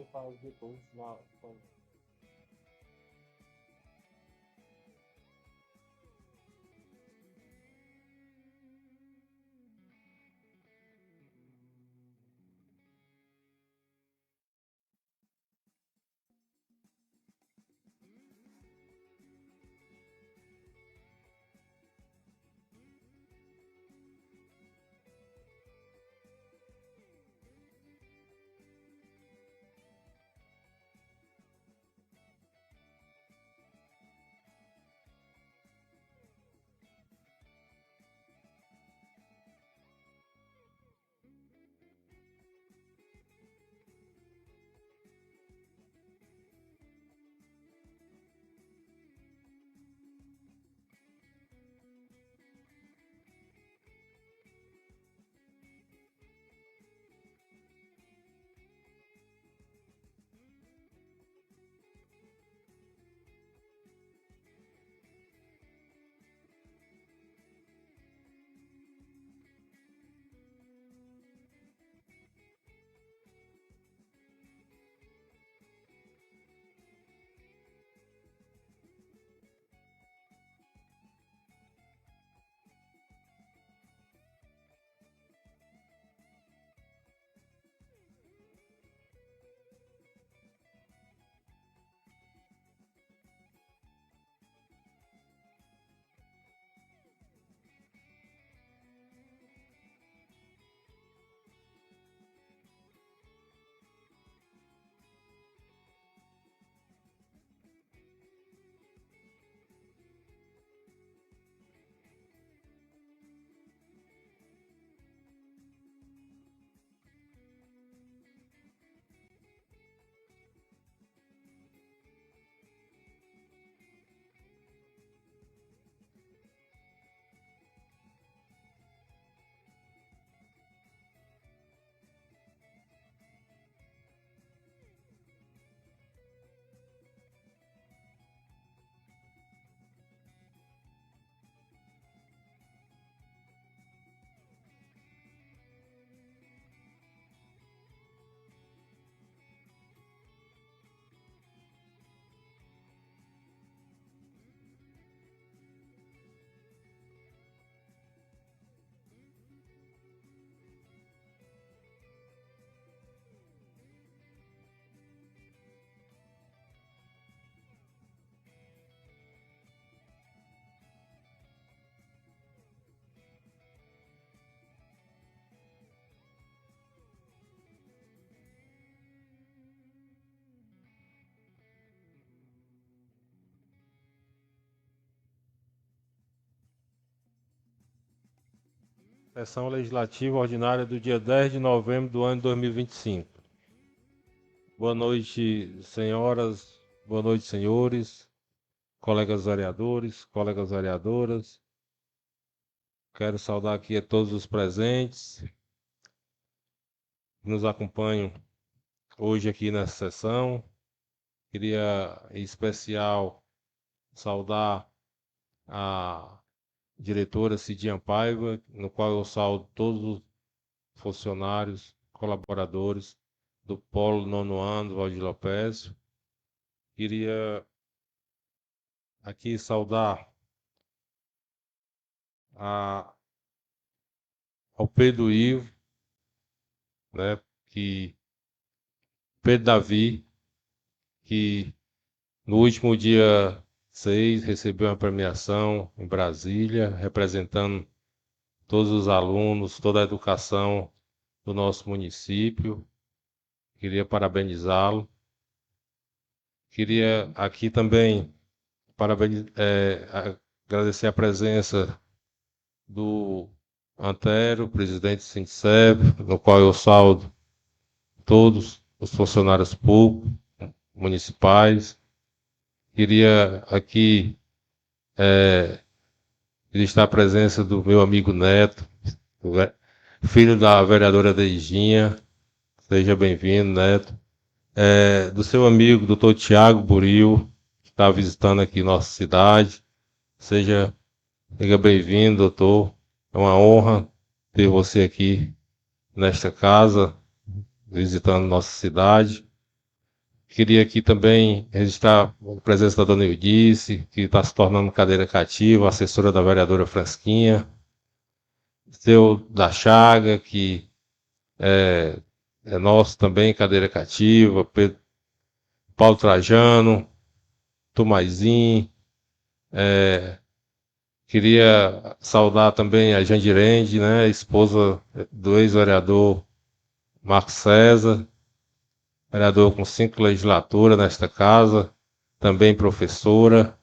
você faz depois Sessão Legislativa Ordinária do dia 10 de novembro do ano de 2025. Boa noite, senhoras, boa noite, senhores, colegas vereadores, colegas vereadoras. Quero saudar aqui a todos os presentes que nos acompanham hoje aqui nessa sessão. Queria, em especial, saudar a diretora Cidinha Paiva, no qual eu saúdo todos os funcionários, colaboradores do Polo Nono Ano, Valdir Lopes. Queria aqui saudar ao Pedro Ivo, né, Pedro Davi, que no último dia 6 recebeu uma premiação em Brasília, representando todos os alunos, toda a educação do nosso município. Queria parabenizá-lo. Queria aqui também agradecer a presença do Antero, presidente do Sindiceb, no qual eu saúdo todos os funcionários públicos, municipais. Queria aqui registrar a presença do meu amigo Neto, filho da vereadora Deijinha. Seja bem-vindo, Neto. Do seu amigo, doutor Tiago Buril, que está visitando aqui nossa cidade. Seja bem-vindo, doutor. É uma honra ter você aqui nesta casa, visitando nossa cidade. Queria aqui também registrar a presença da dona Eudice, que está se tornando cadeira cativa, assessora da vereadora Fransquinha. Seu da Chaga, que é nosso também, cadeira cativa. Paulo Trajano, Tomaizinho. Queria saudar também a Jandirende, né, esposa do ex-vereador Marcos César, vereador com 5 legislaturas nesta casa, também professora.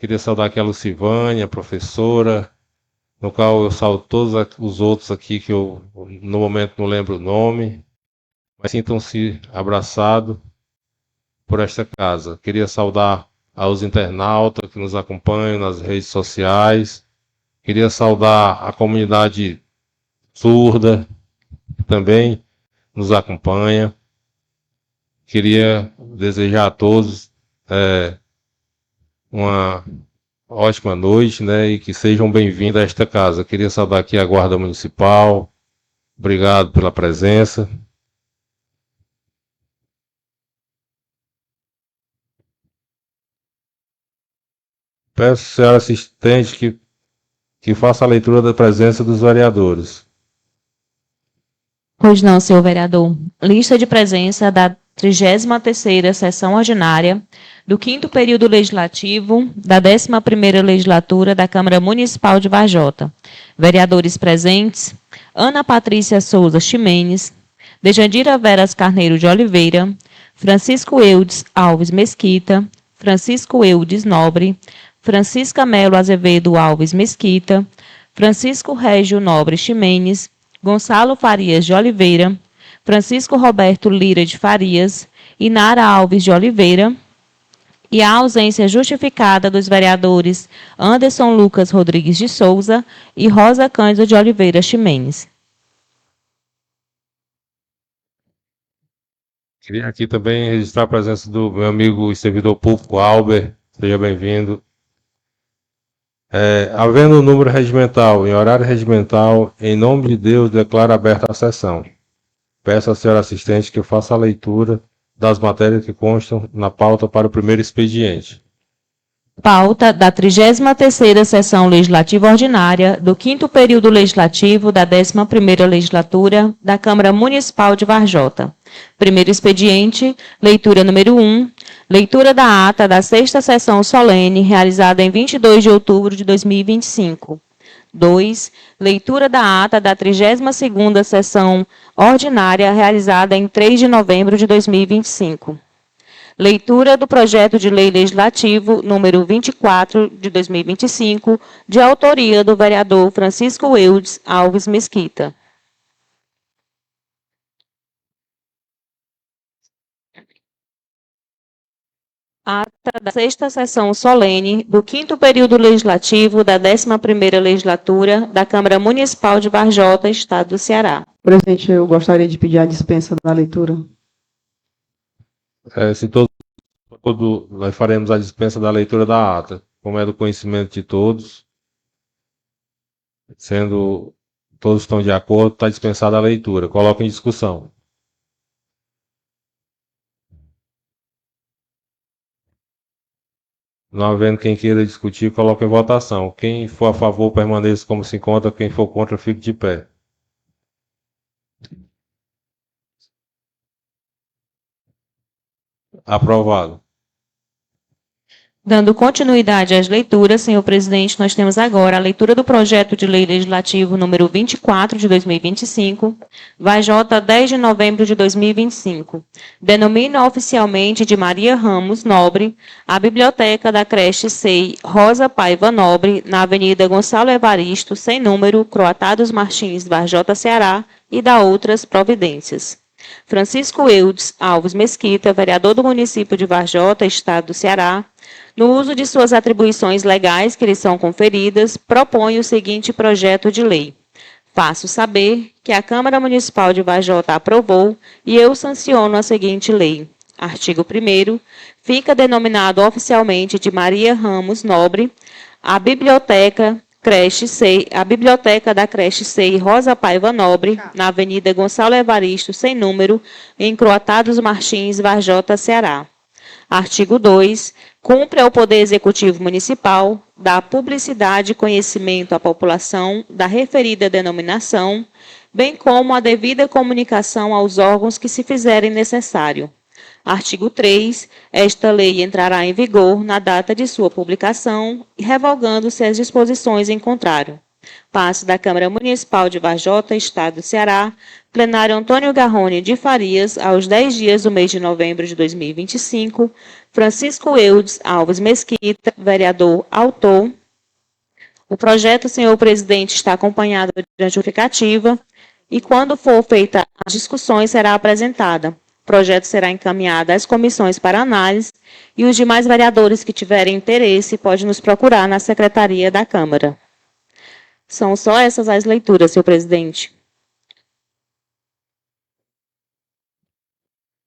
Queria saudar aqui a Lucivânia, professora, no qual eu salvo todos os outros aqui que eu no momento não lembro o nome, mas sintam-se abraçados por esta casa. Queria saudar aos internautas que nos acompanham nas redes sociais. Queria saudar a comunidade surda, que também nos acompanha. Queria desejar a todos uma ótima noite, né, e que sejam bem-vindos a esta casa. Queria saudar aqui a Guarda Municipal. Obrigado pela presença. Peço, senhora assistente, que faça a leitura da presença dos vereadores. Pois não, senhor vereador. Lista de presença da 33ª Sessão Ordinária do 5º período legislativo da 11ª Legislatura da Câmara Municipal de Varjota. Vereadores presentes: Ana Patrícia Souza Ximenes, Dejandira Veras Carneiro de Oliveira, Francisco Eudes Alves Mesquita, Francisco Eudes Nobre, Francisca Melo Azevedo Alves Mesquita, Francisco Régio Nobre Ximenes, Gonçalo Farias de Oliveira, Francisco Roberto Lira de Farias, Inara Alves de Oliveira, e a ausência justificada dos vereadores Anderson Lucas Rodrigues de Souza e Rosa Cândido de Oliveira Ximenes. Queria aqui também registrar a presença do meu amigo e servidor público Albert. Seja bem-vindo. Havendo número regimental e horário regimental, em nome de Deus, declaro aberta a sessão. Peço à senhora assistente que faça a leitura das matérias que constam na pauta para o primeiro expediente. Pauta da 33ª Sessão Legislativa Ordinária do 5º período legislativo da 11ª Legislatura da Câmara Municipal de Varjota. Primeiro expediente, leitura número 1, leitura da ata da 6ª Sessão Solene, realizada em 22 de outubro de 2025. 2. Leitura da ata da 32ª Sessão Ordinária, realizada em 3 de novembro de 2025. Leitura do projeto de lei legislativo número 24 de 2025, de autoria do vereador Francisco Eudes Alves Mesquita. Ata da 6ª Sessão Solene do 5º período legislativo da 11ª Legislatura da Câmara Municipal de Varjota, Estado do Ceará. Presidente, eu gostaria de pedir a dispensa da leitura. Se nós faremos a dispensa da leitura da ata, como é do conhecimento de todos, sendo todos estão de acordo, está dispensada a leitura. Coloco em discussão. Não havendo quem queira discutir, coloco em votação. Quem for a favor, permaneça como se encontra. Quem for contra, fique de pé. Aprovado. Dando continuidade às leituras, senhor presidente, nós temos agora a leitura do projeto de lei legislativo número 24 de 2025, VJ 10 de novembro de 2025. Denomina oficialmente de Maria Ramos Nobre a biblioteca da creche SEI Rosa Paiva Nobre, na Avenida Gonçalo Evaristo, sem número, Croatá dos Martins, Varjota, Ceará, e da outras providências. Francisco Eudes Alves Mesquita, vereador do município de Varjota, Estado do Ceará, no uso de suas atribuições legais que lhe são conferidas, propõe o seguinte projeto de lei. Faço saber que a Câmara Municipal de Varjota aprovou e eu sanciono a seguinte lei. Artigo 1º. Fica denominado oficialmente de Maria Ramos Nobre a biblioteca a biblioteca da creche SEI Rosa Paiva Nobre, na Avenida Gonçalo Evaristo, sem número, em Croatá dos Martins, Varjota, Ceará. Artigo 2. Cumpre ao Poder Executivo Municipal dar publicidade e conhecimento à população da referida denominação, bem como a devida comunicação aos órgãos que se fizerem necessário. Artigo 3. Esta lei entrará em vigor na data de sua publicação, revogando-se as disposições em contrário. Passe da Câmara Municipal de Varjota, Estado do Ceará, plenário Antônio Garrone de Farias, aos 10 dias do mês de novembro de 2025, Francisco Eudes Alves Mesquita, vereador, autor. O projeto, senhor presidente, está acompanhado de justificativa e, quando for feita as discussões, será apresentada. O projeto será encaminhado às comissões para análise e os demais vereadores que tiverem interesse podem nos procurar na Secretaria da Câmara. São só essas as leituras, senhor presidente.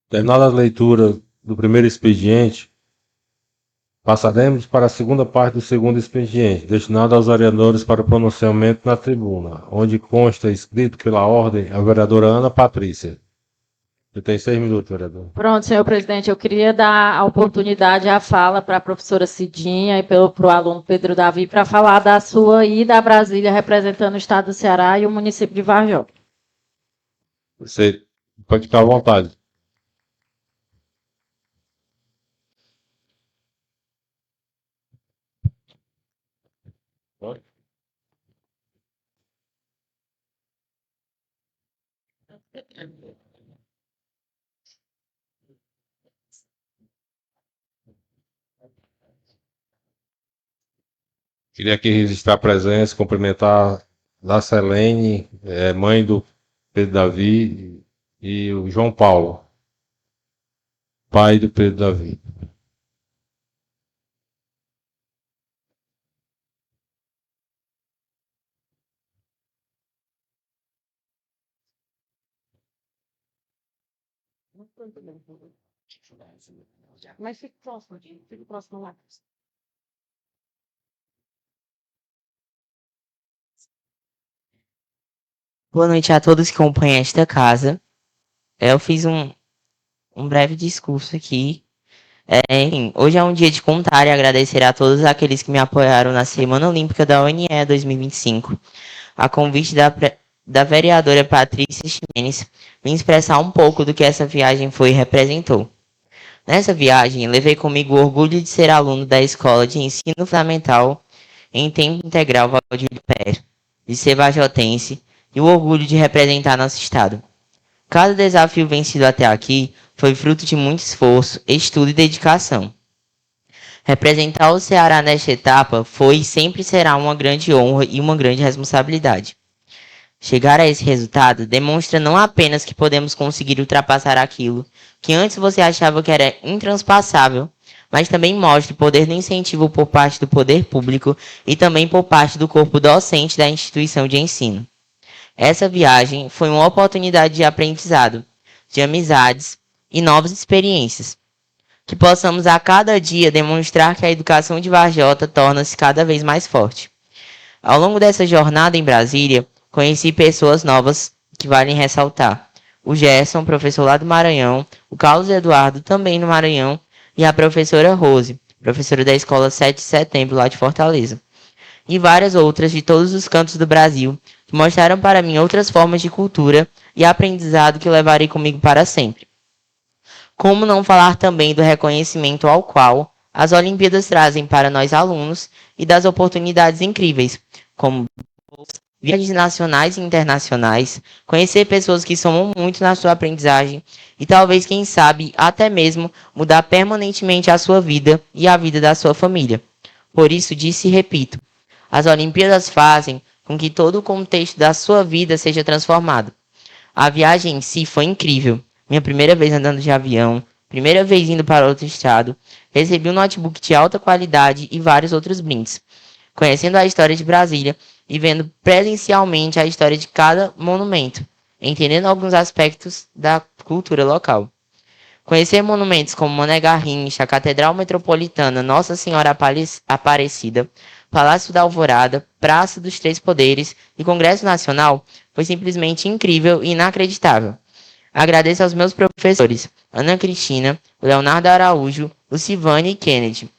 Terminada a leitura do primeiro expediente, passaremos para a segunda parte do segundo expediente, destinado aos vereadores para pronunciamento na tribuna, onde consta escrito pela ordem a vereadora Ana Patrícia. Você tem 6 minutos, vereador. Pronto, senhor presidente, eu queria dar a oportunidade à fala para a professora Cidinha e para o aluno Pedro Davi para falar da sua ida a Brasília representando o Estado do Ceará e o município de Varjota. Você pode ficar à vontade. Queria aqui registrar a presença, cumprimentar a Selene, mãe do Pedro Davi, e o João Paulo, pai do Pedro Davi. Mas fique próximo lá. Boa noite a todos que acompanham esta casa. Eu fiz um breve discurso aqui. Enfim, hoje é um dia de contar e agradecer a todos aqueles que me apoiaram na Semana Olímpica da UNE 2025. A convite da vereadora Patrícia Ximenes, vim expressar um pouco do que essa viagem foi e representou. Nessa viagem, levei comigo o orgulho de ser aluno da Escola de Ensino Fundamental em Tempo Integral Valdívia Pérez, de ser vajotense, e o orgulho de representar nosso estado. Cada desafio vencido até aqui foi fruto de muito esforço, estudo e dedicação. Representar o Ceará nesta etapa foi e sempre será uma grande honra e uma grande responsabilidade. Chegar a esse resultado demonstra não apenas que podemos conseguir ultrapassar aquilo que antes você achava que era intranspassável, mas também mostra o poder do incentivo por parte do poder público e também por parte do corpo docente da instituição de ensino. Essa viagem foi uma oportunidade de aprendizado, de amizades e novas experiências. Que possamos a cada dia demonstrar que a educação de Varjota torna-se cada vez mais forte. Ao longo dessa jornada em Brasília, conheci pessoas novas que valem ressaltar. O Gerson, professor lá do Maranhão, o Carlos Eduardo, também no Maranhão, e a professora Rose, professora da Escola 7 de Setembro, lá de Fortaleza. E várias outras de todos os cantos do Brasil, que mostraram para mim outras formas de cultura e aprendizado que levarei comigo para sempre. Como não falar também do reconhecimento ao qual as Olimpíadas trazem para nós alunos e das oportunidades incríveis, como viagens nacionais e internacionais, conhecer pessoas que somam muito na sua aprendizagem e talvez, quem sabe, até mesmo mudar permanentemente a sua vida e a vida da sua família. Por isso, disse e repito, as Olimpíadas fazem com que todo o contexto da sua vida seja transformado. A viagem em si foi incrível. Minha primeira vez andando de avião, primeira vez indo para outro estado, recebi um notebook de alta qualidade e vários outros brindes. Conhecendo a história de Brasília e vendo presencialmente a história de cada monumento, entendendo alguns aspectos da cultura local. Conhecer monumentos como Mané Garrincha, a Catedral Metropolitana Nossa Senhora Aparecida, Palácio da Alvorada, Praça dos Três Poderes e Congresso Nacional foi simplesmente incrível e inacreditável. Agradeço aos meus professores, Ana Cristina, Leonardo Araújo, Lucivane e Kennedy,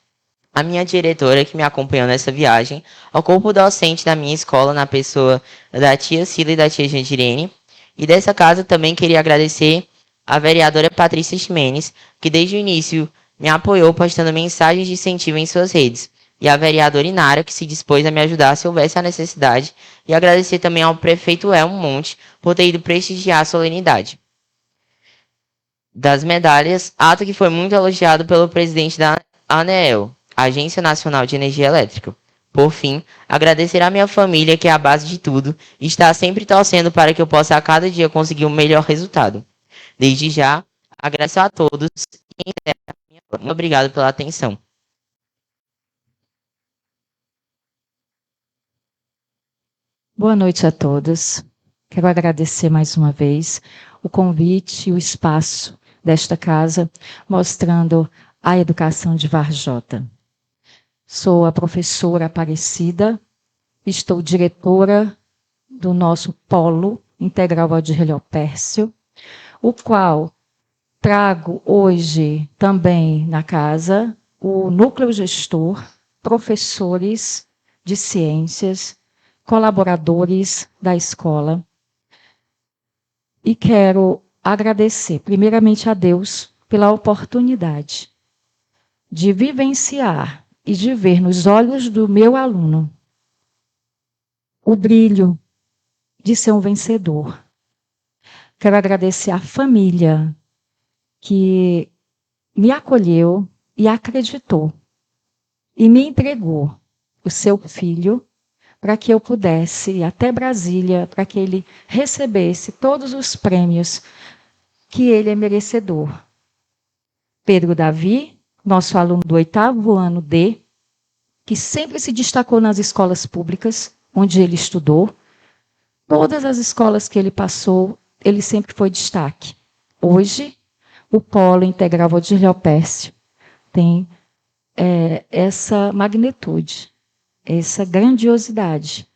a minha diretora que me acompanhou nessa viagem, ao corpo docente da minha escola na pessoa da tia Cila e da tia Jandirene, e dessa casa também queria agradecer a vereadora Patrícia Ximenes, que desde o início me apoiou postando mensagens de incentivo em suas redes, e a vereadora Inara, que se dispôs a me ajudar se houvesse a necessidade, e agradecer também ao prefeito Elmo Monte por ter ido prestigiar a solenidade das medalhas, ato que foi muito elogiado pelo presidente da ANEEL, Agência Nacional de Energia Elétrica. Por fim, agradecer à minha família, que é a base de tudo, e está sempre torcendo para que eu possa a cada dia conseguir um melhor resultado. Desde já, agradeço a todos e encerro a minha fala. Muito obrigado pela atenção. Boa noite a todos. Quero agradecer mais uma vez o convite e o espaço desta casa, mostrando a educação de Varjota. Sou a professora Aparecida, estou diretora do nosso Polo Integral Aldir Heliopércio, o qual trago hoje também na casa o núcleo gestor, professores de ciências, colaboradores da escola. E quero agradecer primeiramente a Deus pela oportunidade de vivenciar e de ver nos olhos do meu aluno o brilho de ser um vencedor. Quero agradecer à família que me acolheu e acreditou e me entregou o seu filho para que eu pudesse ir até Brasília, para que ele recebesse todos os prêmios que ele é merecedor. Pedro Davi, nosso aluno do 8º ano D, que sempre se destacou nas escolas públicas, onde ele estudou. Todas as escolas que ele passou, ele sempre foi destaque. Hoje, o Polo Integral Aldir Heliopércio tem essa magnitude, essa grandiosidade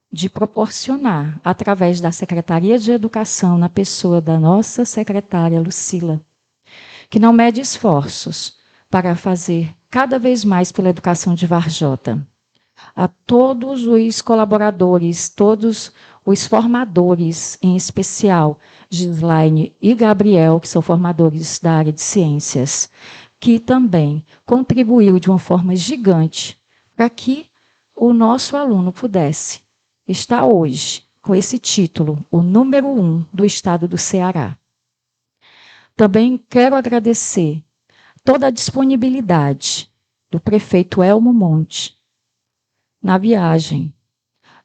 de proporcionar, através da Secretaria de Educação, na pessoa da nossa secretária Lucila, que não mede esforços para fazer cada vez mais pela educação de Varjota. A todos os colaboradores, todos os formadores, em especial Gislaine e Gabriel, que são formadores da área de ciências, que também contribuiu de uma forma gigante para que o nosso aluno pudesse estar hoje com esse título, o número 1 do estado do Ceará. Também quero agradecer toda a disponibilidade do prefeito Elmo Monte na viagem,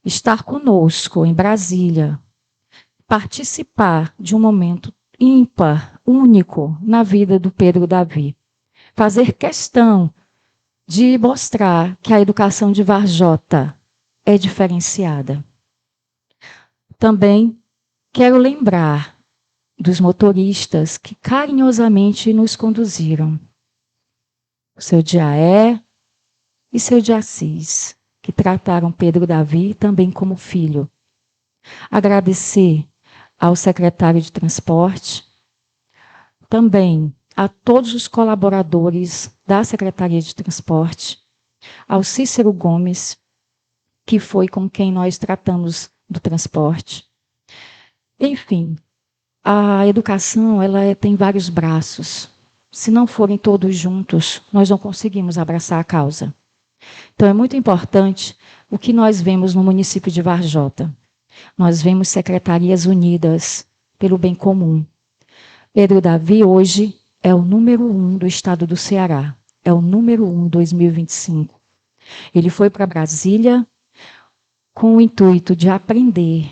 estar conosco em Brasília, participar de um momento ímpar, único na vida do Pedro Davi, fazer questão de mostrar que a educação de Varjota é diferenciada. Também quero lembrar dos motoristas que carinhosamente nos conduziram. O seu Diaé e seu Diassis, que trataram Pedro Davi também como filho. Agradecer ao secretário de Transporte, também a todos os colaboradores da Secretaria de Transporte, ao Cícero Gomes, que foi com quem nós tratamos do transporte. Enfim, a educação ela tem vários braços. Se não forem todos juntos, nós não conseguimos abraçar a causa. Então é muito importante o que nós vemos no município de Varjota. Nós vemos secretarias unidas pelo bem comum. Pedro Davi hoje é o número 1 do estado do Ceará. É o número 1 em 2025. Ele foi para Brasília com o intuito de aprender,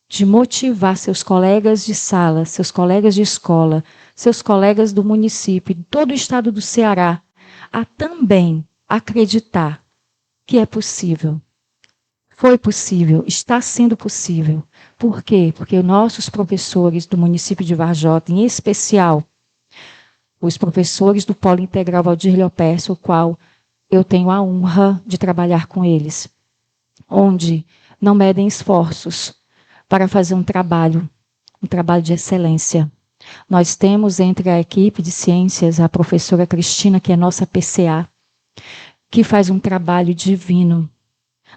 de motivar seus colegas de sala, seus colegas de escola, seus colegas do município, de todo o estado do Ceará, a também acreditar que é possível. Foi possível, está sendo possível. Por quê? Porque nossos professores do município de Varjota, em especial os professores do Polo Integral Aldir Heliopércio, o qual eu tenho a honra de trabalhar com eles, onde não medem esforços para fazer um trabalho de excelência. Nós temos entre a equipe de ciências a professora Cristina, que é nossa PCA, que faz um trabalho divino.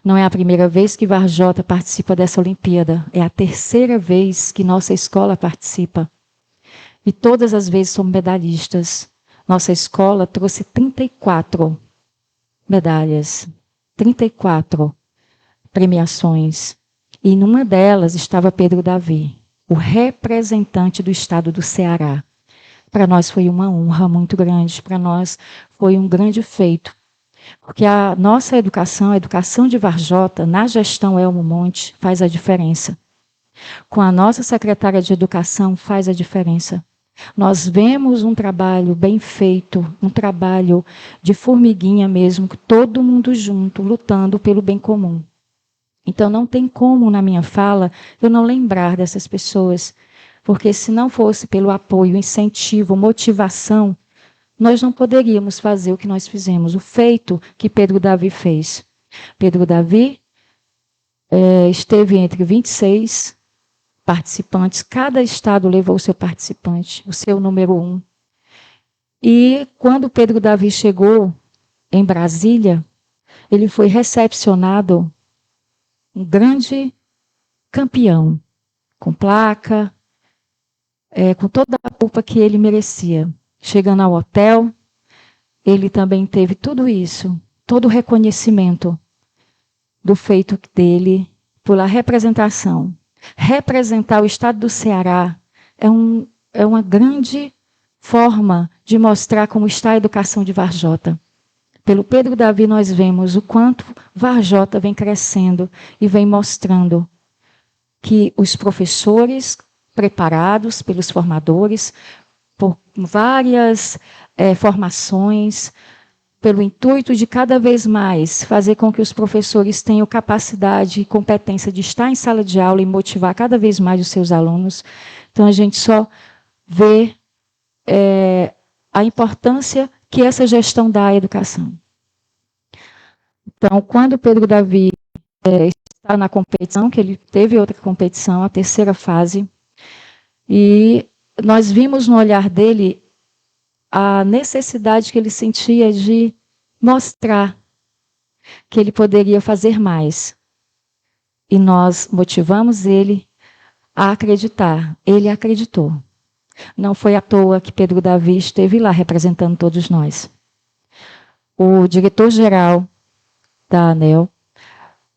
Não é a primeira vez que Varjota participa dessa Olimpíada, é a terceira vez que nossa escola participa. E todas as vezes somos medalhistas. Nossa escola trouxe 34 medalhas, 34 premiações. E numa delas estava Pedro Davi, o representante do estado do Ceará. Para nós foi uma honra muito grande, para nós foi um grande feito. Porque a nossa educação, a educação de Varjota, na gestão Elmo Monte, faz a diferença. Com a nossa secretária de educação, faz a diferença. Nós vemos um trabalho bem feito, um trabalho de formiguinha mesmo, todo mundo junto, lutando pelo bem comum. Então não tem como, na minha fala, eu não lembrar dessas pessoas. Porque se não fosse pelo apoio, incentivo, motivação, nós não poderíamos fazer o que nós fizemos, o feito que Pedro Davi fez. Pedro Davi esteve entre 26 participantes, cada estado levou o seu participante, o seu número 1. E quando Pedro Davi chegou em Brasília, ele foi recepcionado um grande campeão, com placa, com toda a culpa que ele merecia. Chegando ao hotel, ele também teve tudo isso, todo o reconhecimento do feito dele pela representação. Representar o estado do Ceará é uma grande forma de mostrar como está a educação de Varjota. Pelo Pedro Davi nós vemos o quanto Varjota vem crescendo e vem mostrando que os professores preparados pelos formadores, por várias formações, pelo intuito de cada vez mais fazer com que os professores tenham capacidade e competência de estar em sala de aula e motivar cada vez mais os seus alunos. Então, a gente só vê a importância que essa gestão dá à educação. Então, quando Pedro Davi está na competição, que ele teve outra competição, a terceira fase, e nós vimos no olhar dele a necessidade que ele sentia de mostrar que ele poderia fazer mais. E nós motivamos ele a acreditar. Ele acreditou. Não foi à toa que Pedro Davi esteve lá representando todos nós. O diretor-geral da ANEEL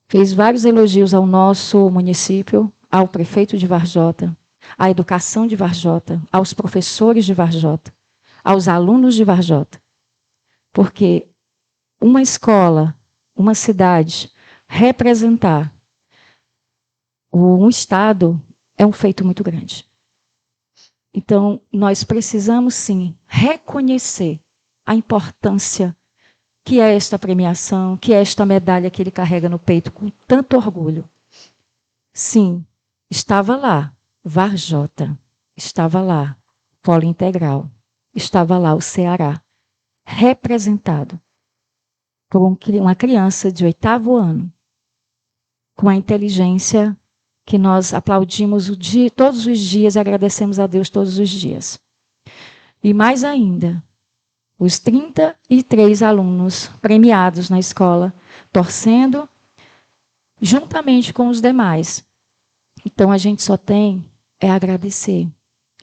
fez vários elogios ao nosso município, ao prefeito de Varjota, à educação de Varjota, aos professores de Varjota, aos alunos de Varjota. Porque uma escola, uma cidade, representar um estado é um feito muito grande. Então, nós precisamos, sim, reconhecer a importância que é esta premiação, que é esta medalha que ele carrega no peito com tanto orgulho. Sim, estava lá Varjota, estava lá Polo Integral, estava lá o Ceará, representado por uma criança de 8º ano, com a inteligência que nós aplaudimos todos os dias e agradecemos a Deus todos os dias. E mais ainda, os 33 alunos premiados na escola, torcendo juntamente com os demais. Então, a gente só tem agradecer.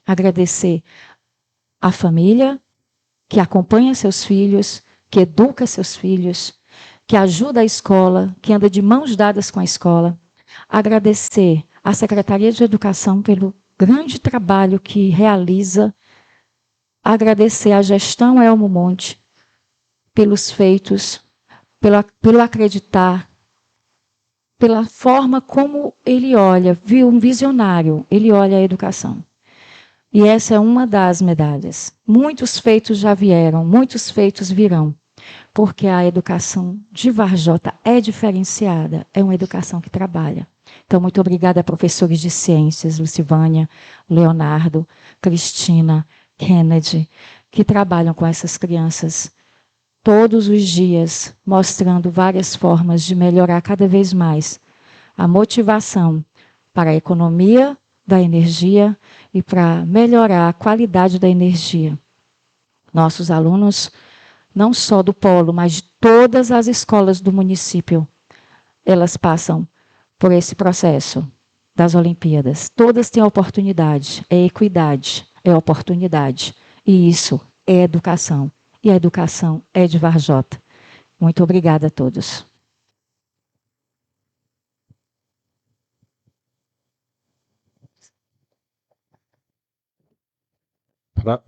Agradecer a família que acompanha seus filhos, que educa seus filhos, que ajuda a escola, que anda de mãos dadas com a escola. Agradecer à Secretaria de Educação pelo grande trabalho que realiza. Agradecer à gestão Elmo Monte pelos feitos, pelo acreditar, pela forma como ele olha, viu um visionário, ele olha a educação. E essa é uma das medalhas. Muitos feitos já vieram, muitos feitos virão, porque a educação de Varjota é diferenciada, é uma educação que trabalha. Então, muito obrigada a professores de ciências, Lucivânia, Leonardo, Cristina, Kennedy, que trabalham com essas crianças todos os dias, mostrando várias formas de melhorar cada vez mais a motivação para a economia da energia e para melhorar a qualidade da energia. Nossos alunos, não só do polo, mas de todas as escolas do município, elas passam por esse processo das Olimpíadas. Todas têm oportunidade, é equidade, é oportunidade. E isso é educação. E a educação é de Varjota. Muito obrigada a todos.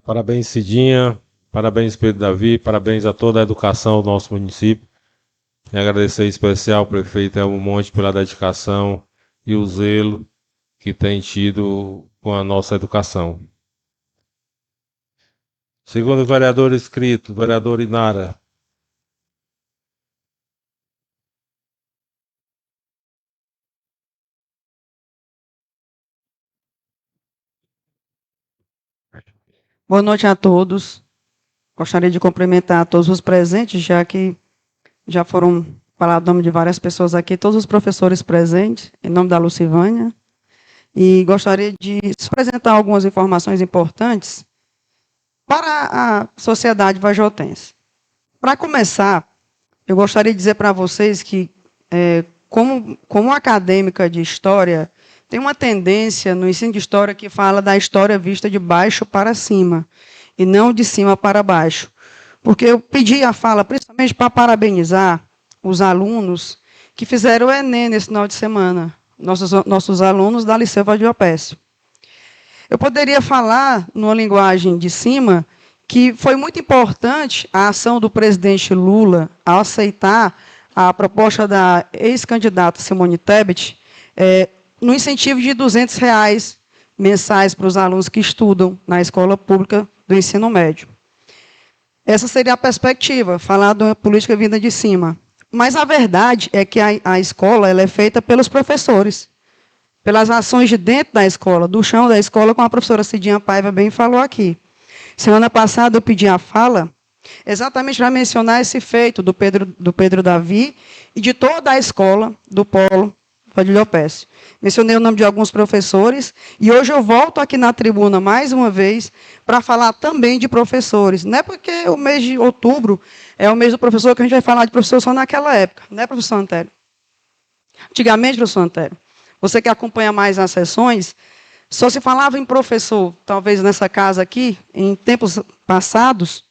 Parabéns, Cidinha. Parabéns, Pedro Davi. Parabéns a toda a educação do nosso município. E agradecer em especial ao prefeito Elmo Monte pela dedicação e o zelo que tem tido com a nossa educação. Segundo o vereador inscrito, vereador Inara. Boa noite a todos. Gostaria de cumprimentar todos os presentes, já que já foram falados o nome de várias pessoas aqui, todos os professores presentes, em nome da Lucivânia. E gostaria de apresentar algumas informações importantes para a sociedade vajotense. Para começar, eu gostaria de dizer para vocês que, como acadêmica de História, tem uma tendência no ensino de História que fala da história vista de baixo para cima, e não de cima para baixo. Porque eu pedi a fala principalmente para parabenizar os alunos que fizeram o Enem nesse final de semana, nossos alunos da Liceu Valdir Pécio. Eu poderia falar, numa linguagem de cima, que foi muito importante a ação do presidente Lula ao aceitar a proposta da ex-candidata Simone Tebet, no incentivo de R$200 mensais para os alunos que estudam na escola pública do ensino médio. Essa seria a perspectiva, falar de uma política vinda de cima. Mas a verdade é que a escola ela é feita pelos professores, pelas ações de dentro da escola, do chão da escola, como a professora Cidinha Paiva bem falou aqui. Semana passada eu pedi a fala exatamente para mencionar esse feito do Pedro Davi e de toda a escola do Polo Valdir Pécio. Mencionei o nome de alguns professores e hoje eu volto aqui na tribuna mais uma vez para falar também de professores. Não é porque o mês de outubro é o mês do professor que a gente vai falar de professor só naquela época, né, professor Antério? Antigamente, professor Antério, você que acompanha mais as sessões, só se falava em professor, talvez nessa casa aqui, em tempos passados,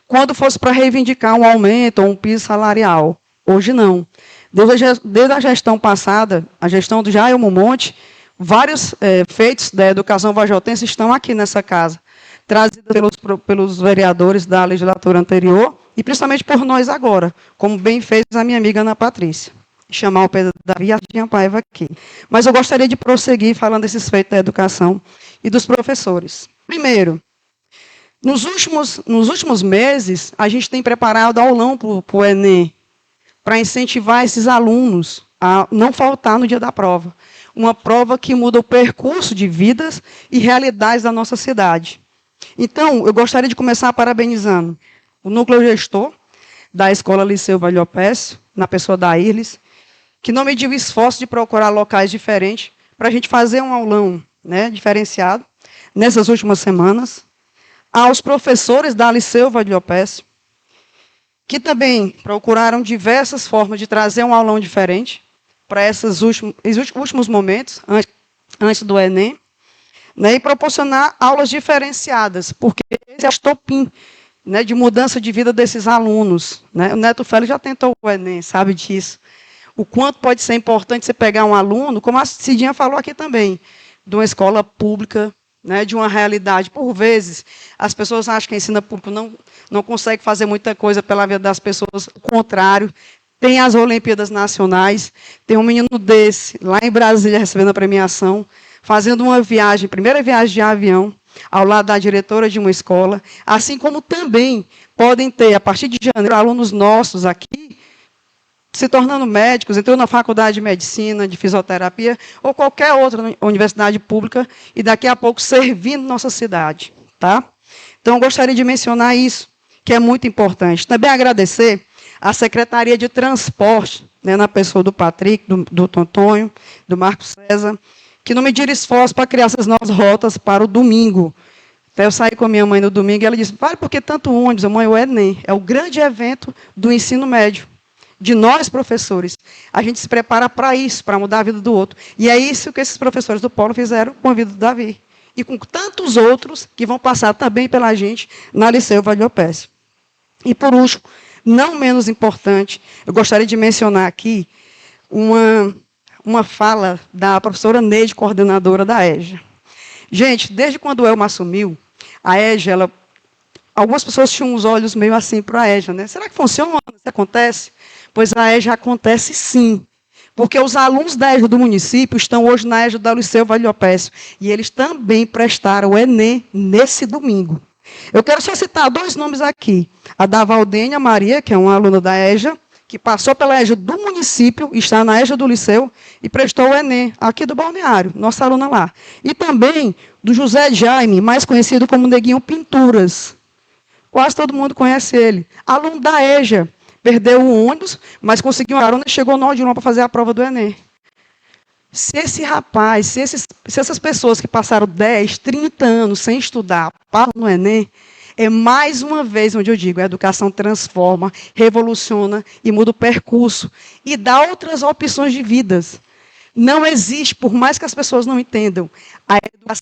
quando fosse para reivindicar um aumento ou um piso salarial. Hoje não. Desde a gestão passada, a gestão do Jailmo Monte, vários feitos da educação vajotense estão aqui nessa casa, trazidos pelos vereadores da legislatura anterior e principalmente por nós agora, como bem fez a minha amiga Ana Patrícia, chamar o Pedro Davi e a Cidinha Paiva aqui. Mas eu gostaria de prosseguir falando desses feitos da educação e dos professores. Primeiro, nos últimos meses, a gente tem preparado aulão para o Enem, para incentivar esses alunos a não faltar no dia da prova. Uma prova que muda o percurso de vidas e realidades da nossa cidade. Então, eu gostaria de começar parabenizando o núcleo gestor da Escola Liceu Valdir Pécio, na pessoa da Irles, que não mediu o esforço de procurar locais diferentes para a gente fazer um aulão, né, diferenciado nessas últimas semanas. Aos professores da Liceu Valdir Pécio, que também procuraram diversas formas de trazer um aulão diferente para esses últimos momentos, antes do Enem, né, e proporcionar aulas diferenciadas, porque esse é o estopim, né, de mudança de vida desses alunos. Né? O Neto Félix já tentou o Enem, sabe disso. O quanto pode ser importante você pegar um aluno, como a Cidinha falou aqui também, de uma escola pública, né, de uma realidade. Por vezes, as pessoas acham que a ensino público não consegue fazer muita coisa pela vida das pessoas. O contrário, tem as Olimpíadas Nacionais, tem um menino desse, lá em Brasília, recebendo a premiação, fazendo uma viagem, primeira viagem de avião, ao lado da diretora de uma escola, assim como também podem ter, a partir de janeiro, alunos nossos aqui, se tornando médicos, entrou na faculdade de medicina, de fisioterapia, ou qualquer outra universidade pública, e daqui a pouco servindo nossa cidade. Tá? Então, eu gostaria de mencionar isso. que é muito importante. Também agradecer à Secretaria de Transporte, né, na pessoa do Patrick, do Tontonho, do Marco César, que não mediram esforço para criar essas novas rotas para o domingo. Até eu saí com a minha mãe no domingo e ela disse, vale, por que tanto ônibus? Mãe, o Enem é o grande evento do ensino médio. De nós, professores, a gente se prepara para isso, para mudar a vida do outro. E é isso que esses professores do Polo fizeram com a vida do Davi. E com tantos outros que vão passar também pela gente na Liceu Vale do Pécio. E, por último, não menos importante, eu gostaria de mencionar aqui uma fala da professora Neide, coordenadora da EJA. Gente, desde quando o Elma assumiu, a EJA, algumas pessoas tinham os olhos meio assim para a EJA, né? Será que funciona? Isso acontece? Pois a EJA acontece sim. Porque os alunos da EJA do município estão hoje na EJA da Liceu Vale do Pécio. E eles também prestaram o Enem nesse domingo. Eu quero só citar 2 nomes aqui. A da Valdênia Maria, que é uma aluna da EJA, que passou pela EJA do município, está na EJA do Liceu, e prestou o Enem, aqui do Balneário, nossa aluna lá. E também do José Jaime, mais conhecido como Neguinho Pinturas. Quase todo mundo conhece ele. Aluno da EJA. Perdeu o ônibus, mas conseguiu uma carona e chegou no Odilon para fazer a prova do Enem. Se esse rapaz, se essas pessoas que passaram 10, 30 anos sem estudar, passam no Enem, é mais uma vez onde eu digo, a educação transforma, revoluciona e muda o percurso e dá outras opções de vidas. Não existe, por mais que as pessoas não entendam, a educação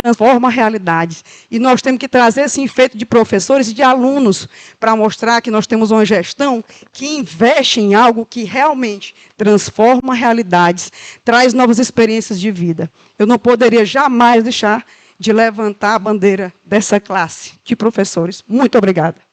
transforma a realidade. E nós temos que trazer esse enfeite de professores e de alunos para mostrar que nós temos uma gestão que investe em algo que realmente transforma realidades, traz novas experiências de vida. Eu não poderia jamais deixar de levantar a bandeira dessa classe de professores. Muito obrigada.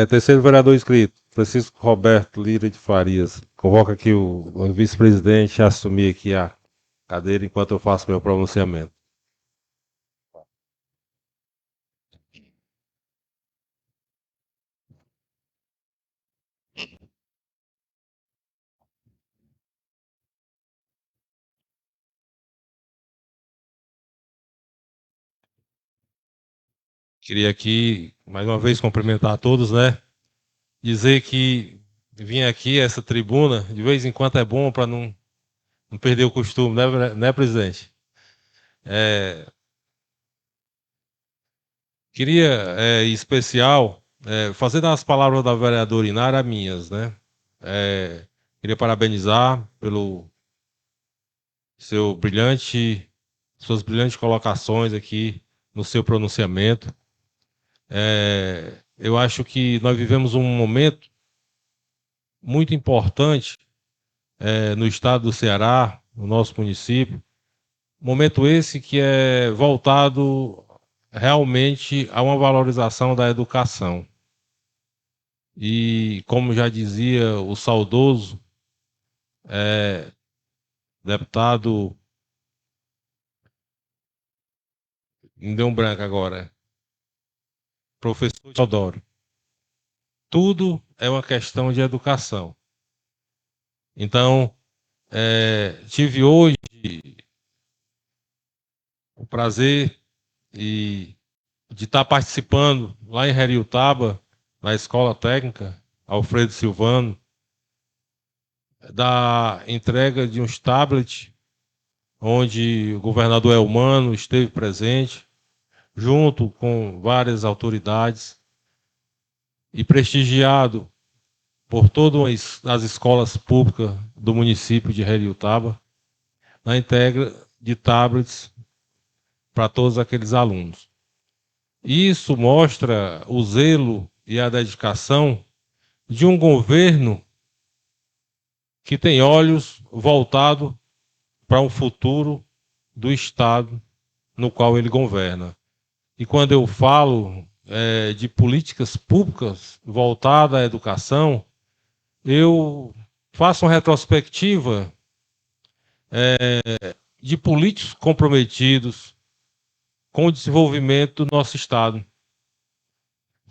Terceiro vereador inscrito, Francisco Roberto Lira de Farias. Convoca aqui o vice-presidente a assumir aqui a cadeira enquanto eu faço meu pronunciamento. Queria aqui, mais uma vez, cumprimentar a todos, né? Dizer que vir aqui a essa tribuna, de vez em quando é bom para não perder o costume, né, presidente? Queria, em especial, fazer das palavras da vereadora Inara minhas, né? Queria parabenizar pelo suas brilhantes colocações aqui no seu pronunciamento. Eu acho que nós vivemos um momento muito importante no estado do Ceará, no nosso município. Momento esse que é voltado realmente a uma valorização da educação. E, como já dizia o saudoso deputado, me deu um branco agora, professor Teodoro, tudo é uma questão de educação. Então, tive hoje o prazer de estar participando lá em Heriutaba, na Escola Técnica Alfredo Silvano, da entrega de uns tablets, onde o governador Elmano esteve presente, junto com várias autoridades, e prestigiado por todas as escolas públicas do município de Heriutaba, na entrega de tablets para todos aqueles alunos. Isso mostra o zelo e a dedicação de um governo que tem olhos voltados para um futuro do Estado no qual ele governa. E quando eu falo de políticas públicas voltadas à educação, eu faço uma retrospectiva de políticos comprometidos com o desenvolvimento do nosso Estado.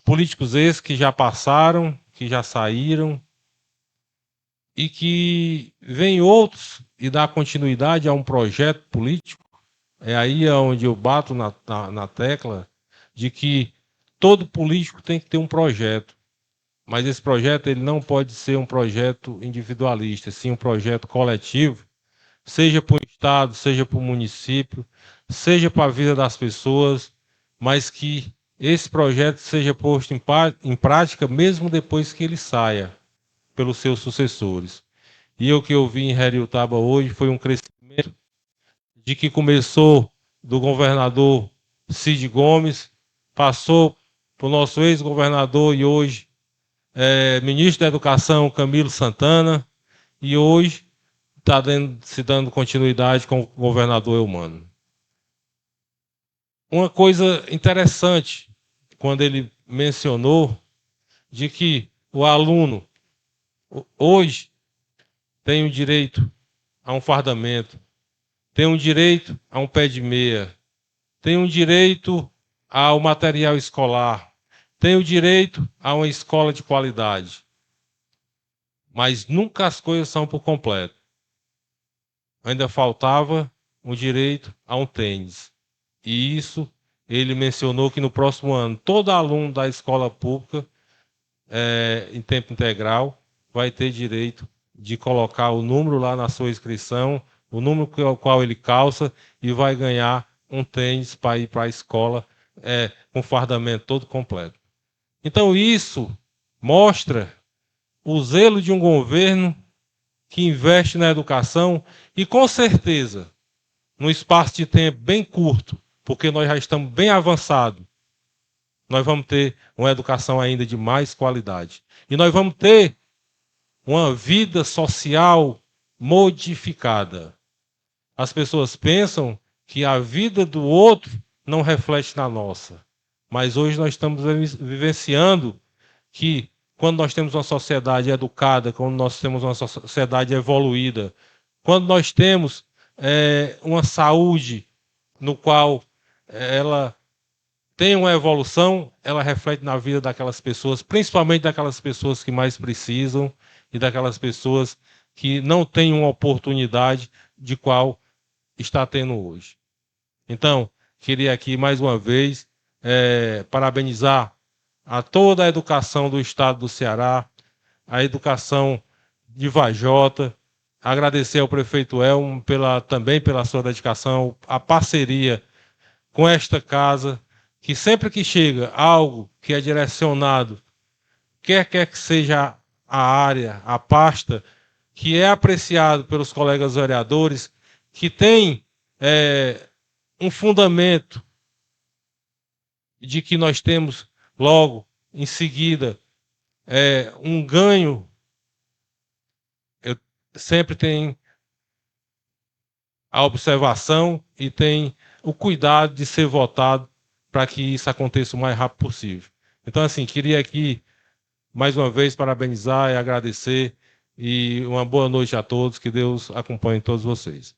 Políticos esses que já passaram, que já saíram, e que vêm outros e dar continuidade a um projeto político. É aí onde eu bato na tecla de que todo político tem que ter um projeto. Mas esse projeto ele não pode ser um projeto individualista, sim um projeto coletivo, seja para o Estado, seja para o município, seja para a vida das pessoas, mas que esse projeto seja posto em prática mesmo depois que ele saia pelos seus sucessores. E o que eu vi em Heriotaba hoje foi um crescimento de que começou do governador Cid Gomes, passou para o nosso ex-governador e hoje ministro da Educação Camilo Santana, e hoje está se dando continuidade com o governador Eumano. Uma coisa interessante, quando ele mencionou de que o aluno hoje tem o direito a um fardamento, tem um direito a um pé de meia, tem um direito ao material escolar, tem o direito a uma escola de qualidade. Mas nunca as coisas são por completo. Ainda faltava o direito a um tênis. E isso ele mencionou que no próximo ano todo aluno da escola pública em tempo integral vai ter direito de colocar o número lá na sua inscrição, o número com o qual ele calça, e vai ganhar um tênis para ir para a escola com fardamento todo completo. Então isso mostra o zelo de um governo que investe na educação e, com certeza, num espaço de tempo bem curto, porque nós já estamos bem avançados, nós vamos ter uma educação ainda de mais qualidade. E nós vamos ter uma vida social modificada. As pessoas pensam que a vida do outro não reflete na nossa. Mas hoje nós estamos vivenciando que, quando nós temos uma sociedade educada, quando nós temos uma sociedade evoluída, quando nós temos uma saúde no qual ela tem uma evolução, ela reflete na vida daquelas pessoas, principalmente daquelas pessoas que mais precisam e daquelas pessoas que não têm uma oportunidade de qual está tendo hoje. Então, queria aqui mais uma vez parabenizar a toda a educação do estado do Ceará, a educação de Vajota, agradecer ao prefeito Elmo também pela sua dedicação, a parceria com esta casa, que sempre que chega algo que é direcionado, quer que seja a área, a pasta, que é apreciado pelos colegas vereadores, que tem um fundamento de que nós temos logo em seguida um ganho, sempre tem a observação e tem o cuidado de ser votado para que isso aconteça o mais rápido possível. Então, assim, queria aqui, mais uma vez, parabenizar e agradecer, e uma boa noite a todos, que Deus acompanhe todos vocês.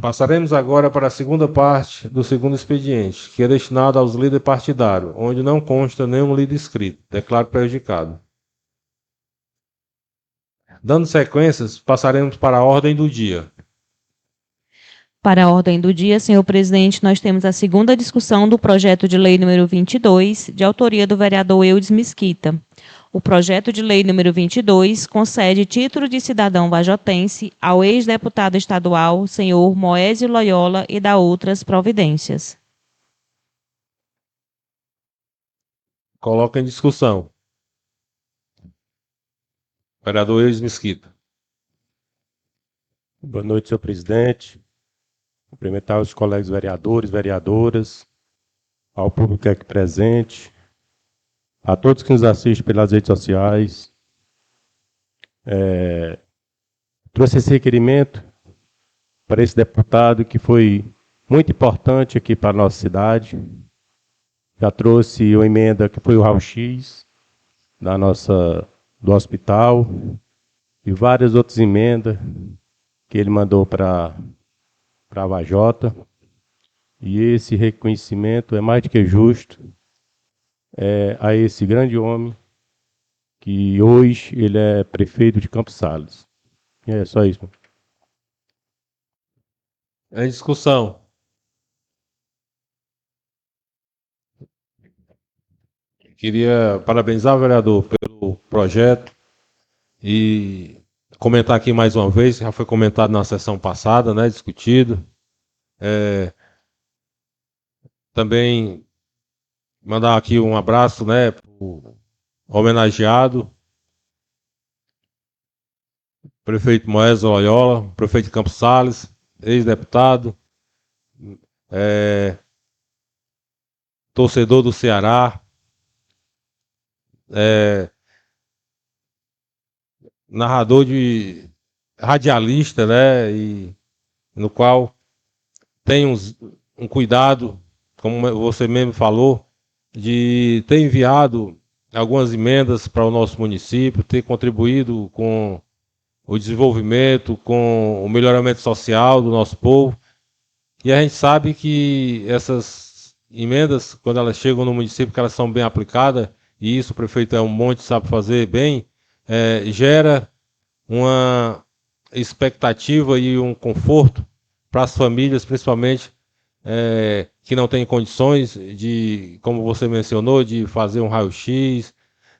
Passaremos agora para a segunda parte do segundo expediente, que é destinado aos líderes partidários, onde não consta nenhum líder inscrito. Declaro prejudicado. Dando sequências, passaremos para a ordem do dia. Para a ordem do dia, senhor presidente, nós temos a segunda discussão do projeto de lei número 22, de autoria do vereador Eudes Mesquita. O projeto de lei número 22 concede título de cidadão vajotense ao ex-deputado estadual, senhor Moésio Loyola, e dá outras providências. Coloca em discussão. Vereador Eudes Mesquita. Boa noite, senhor presidente. Cumprimentar os colegas vereadores, vereadoras, ao público aqui presente, a todos que nos assistem pelas redes sociais. Trouxe esse requerimento para esse deputado que foi muito importante aqui para a nossa cidade. Já trouxe uma emenda que foi o raio-x do hospital. e várias outras emendas que ele mandou para a Vajota. E esse reconhecimento é mais do que justo a esse grande homem, que hoje ele é prefeito de Campos Sales. É só isso. Em discussão. Queria parabenizar o vereador pelo projeto e comentar aqui mais uma vez, já foi comentado na sessão passada, né, discutido. Também mandar aqui um abraço, né, para o homenageado, prefeito Moés Loyola, prefeito de Campos Sales, ex-deputado, torcedor do Ceará, narrador de radialista, né, e no qual tem um cuidado, como você mesmo falou, de ter enviado algumas emendas para o nosso município, ter contribuído com o desenvolvimento, com o melhoramento social do nosso povo. E a gente sabe que essas emendas, quando elas chegam no município, que elas são bem aplicadas, e isso o prefeito é um monte, sabe fazer bem, gera uma expectativa e um conforto para as famílias, principalmente que não têm condições de, como você mencionou, de fazer um raio-x,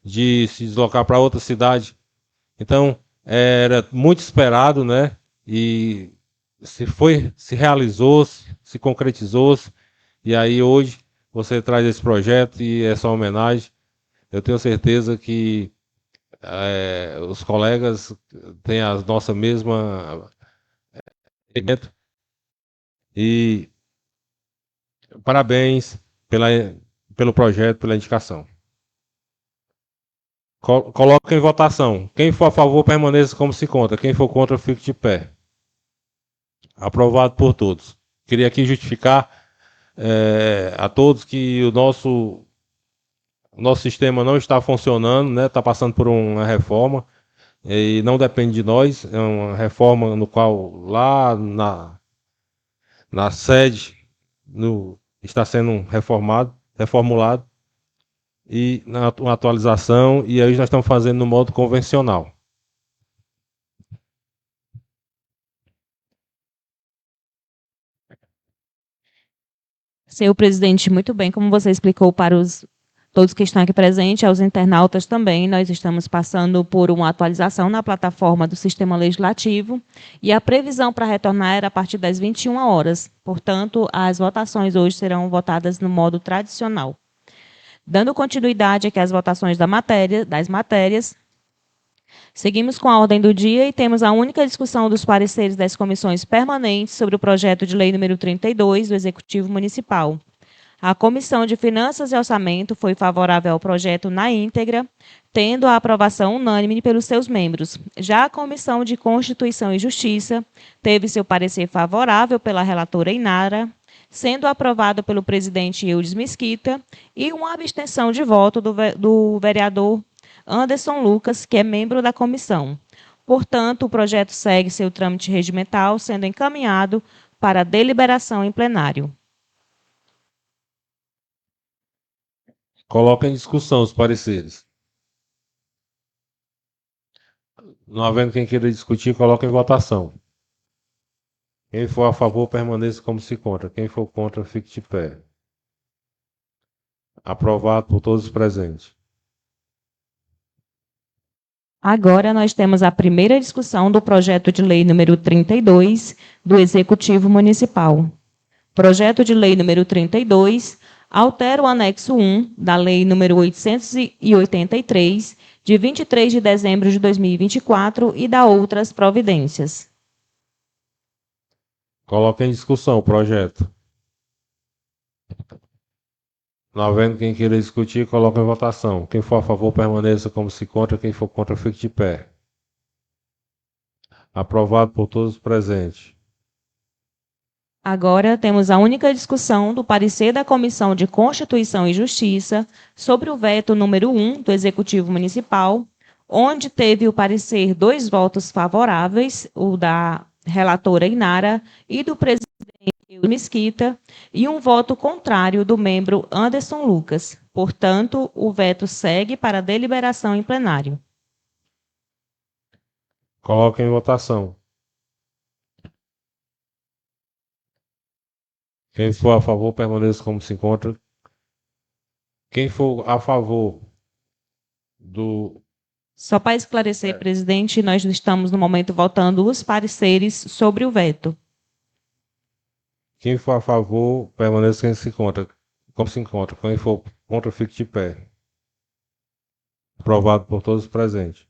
de se deslocar para outra cidade. Então, era muito esperado, né? E se realizou, se concretizou, e aí hoje você traz esse projeto e essa homenagem. Eu tenho certeza que os colegas têm a nossa mesma e parabéns pelo projeto, pela indicação. Coloca em votação. Quem for a favor, permaneça como se conta. Quem for contra, fique de pé. Aprovado por todos. Queria aqui justificar a todos que o nosso sistema não está funcionando, né? Está passando por uma reforma e não depende de nós. É uma reforma no qual lá na sede está sendo reformulado e uma atualização, e aí nós estamos fazendo no modo convencional. Senhor presidente, muito bem, como você explicou para todos que estão aqui presentes, aos internautas também, nós estamos passando por uma atualização na plataforma do Sistema Legislativo e a previsão para retornar era a partir das 21 horas. Portanto, as votações hoje serão votadas no modo tradicional. Dando continuidade aqui às votações das matérias, seguimos com a ordem do dia e temos a única discussão dos pareceres das comissões permanentes sobre o projeto de lei número 32 do Executivo Municipal. A Comissão de Finanças e Orçamento foi favorável ao projeto na íntegra, tendo a aprovação unânime pelos seus membros. Já a Comissão de Constituição e Justiça teve seu parecer favorável pela relatora Inara, sendo aprovado pelo presidente Eudes Mesquita, e uma abstenção de voto do vereador Anderson Lucas, que é membro da comissão. Portanto, o projeto segue seu trâmite regimental, sendo encaminhado para deliberação em plenário. Coloca em discussão os pareceres. Não havendo quem queira discutir, coloca em votação. Quem for a favor, permaneça como se conta. Quem for contra, fique de pé. Aprovado por todos os presentes. Agora nós temos a primeira discussão do projeto de lei número 32 do Executivo Municipal. Projeto de lei número 32 altera o anexo 1 da lei número 883, de 23 de dezembro de 2024 e dá outras providências. Coloca em discussão o projeto. Não havendo quem queira discutir, coloca em votação. Quem for a favor, permaneça como se conta. Quem for contra, fique de pé. Aprovado por todos os presentes. Agora temos a única discussão do parecer da Comissão de Constituição e Justiça sobre o veto número 1 do Executivo Municipal, onde teve o parecer 2 votos favoráveis, o da relatora Inara e do presidente Mesquita, e um voto contrário do membro Anderson Lucas. Portanto, o veto segue para deliberação em plenário. Coloca em votação. Quem for a favor, permaneça como se encontra. Quem for a favor do... Só para esclarecer, presidente, nós estamos no momento votando os pareceres sobre o veto. Quem for a favor, permaneça como se encontra. Quem for contra, fique de pé. Aprovado por todos os presentes.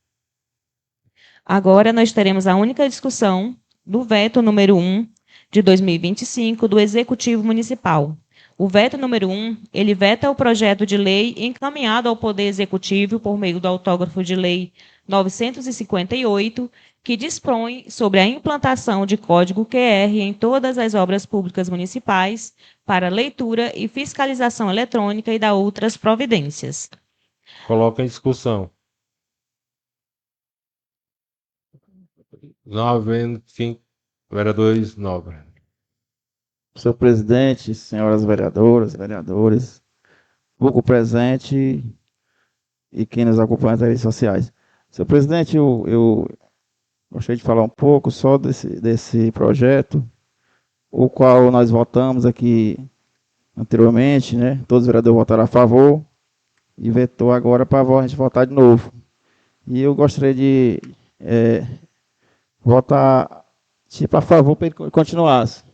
Agora nós teremos a única discussão do veto número 1 de 2025 do Executivo Municipal. O veto número 1, ele veta o projeto de lei encaminhado ao Poder Executivo por meio do autógrafo de lei 958, que dispõe sobre a implantação de código QR em todas as obras públicas municipais para leitura e fiscalização eletrônica e da outras providências. Coloca em discussão. Não havendo quem... Vereadores Nobre. Senhor presidente, senhoras vereadoras, vereadores, público presente e quem nos acompanha nas redes sociais. Senhor presidente, eu gostaria de falar um pouco só desse projeto, o qual nós votamos aqui anteriormente, né? Todos os vereadores votaram a favor e vetou agora para a gente votar de novo. E eu gostaria de votar a favor para ele continuasse,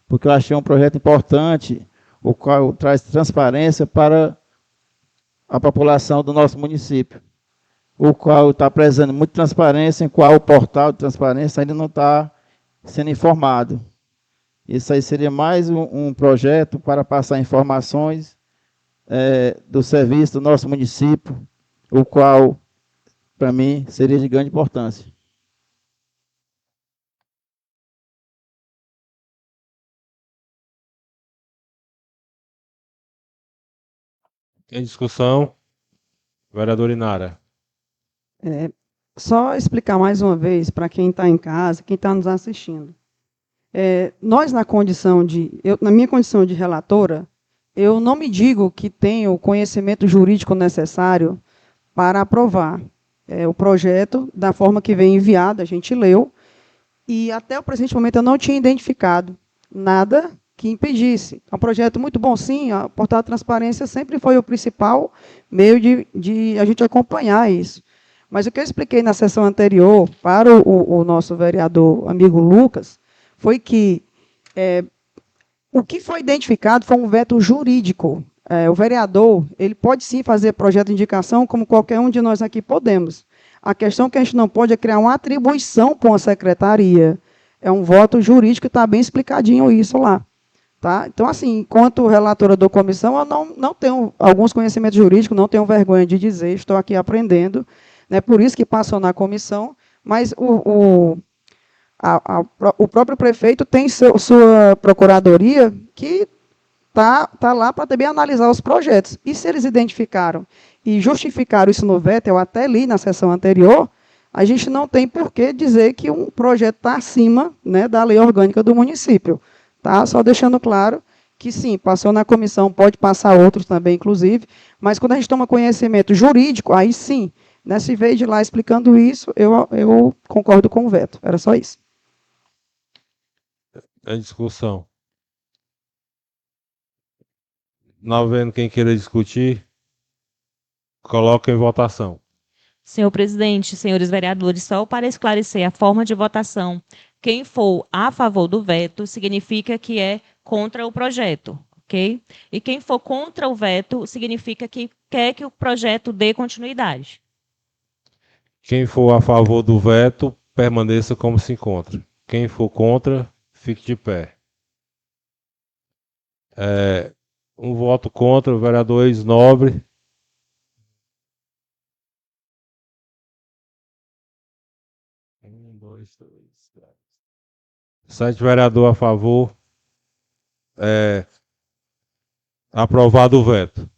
porque eu achei um projeto importante, o qual traz transparência para a população do nosso município, o qual está prezando muito transparência, em qual o portal de transparência ainda não está sendo informado. Isso aí seria mais um projeto para passar informações do serviço do nosso município, o qual, para mim, seria de grande importância. Em discussão, vereador Inara. Só explicar mais uma vez para quem está em casa, quem está nos assistindo. Nós, na minha condição de relatora, eu não me digo que tenho o conhecimento jurídico necessário para aprovar o projeto da forma que vem enviado, a gente leu, e até o presente momento eu não tinha identificado nada que impedisse. É um projeto muito bom, sim, a portal de transparência sempre foi o principal meio de a gente acompanhar isso. Mas o que eu expliquei na sessão anterior para o nosso vereador amigo Lucas foi que o que foi identificado foi um veto jurídico. O vereador, ele pode sim fazer projeto de indicação, como qualquer um de nós aqui podemos. A questão que a gente não pode é criar uma atribuição para uma secretaria. É um voto jurídico, está bem explicadinho isso lá. Tá? Então, assim, enquanto relatora da comissão, eu não tenho alguns conhecimentos jurídicos, não tenho vergonha de dizer, estou aqui aprendendo, né, por isso que passou na comissão, mas o próprio prefeito tem sua procuradoria que tá lá para também analisar os projetos. E se eles identificaram e justificaram isso no veto, eu até li na sessão anterior, a gente não tem por que dizer que um projeto está acima, né, da lei orgânica do município. Tá? Só deixando claro que, sim, passou na comissão, pode passar outros também, inclusive, mas quando a gente toma conhecimento jurídico, aí sim, né, se veio de lá explicando isso, eu concordo com o veto. Era só isso. Em discussão. Não havendo quem queira discutir, coloca em votação. Senhor presidente, senhores vereadores, só para esclarecer a forma de votação, quem for a favor do veto significa que é contra o projeto, ok? E quem for contra o veto significa que quer que o projeto dê continuidade. Quem for a favor do veto, permaneça como se encontra. Quem for contra, fique de pé. Um voto contra, o vereador ex-nobre. Um, dois, três, quatro. 7 vereadores a favor. Aprovado o veto.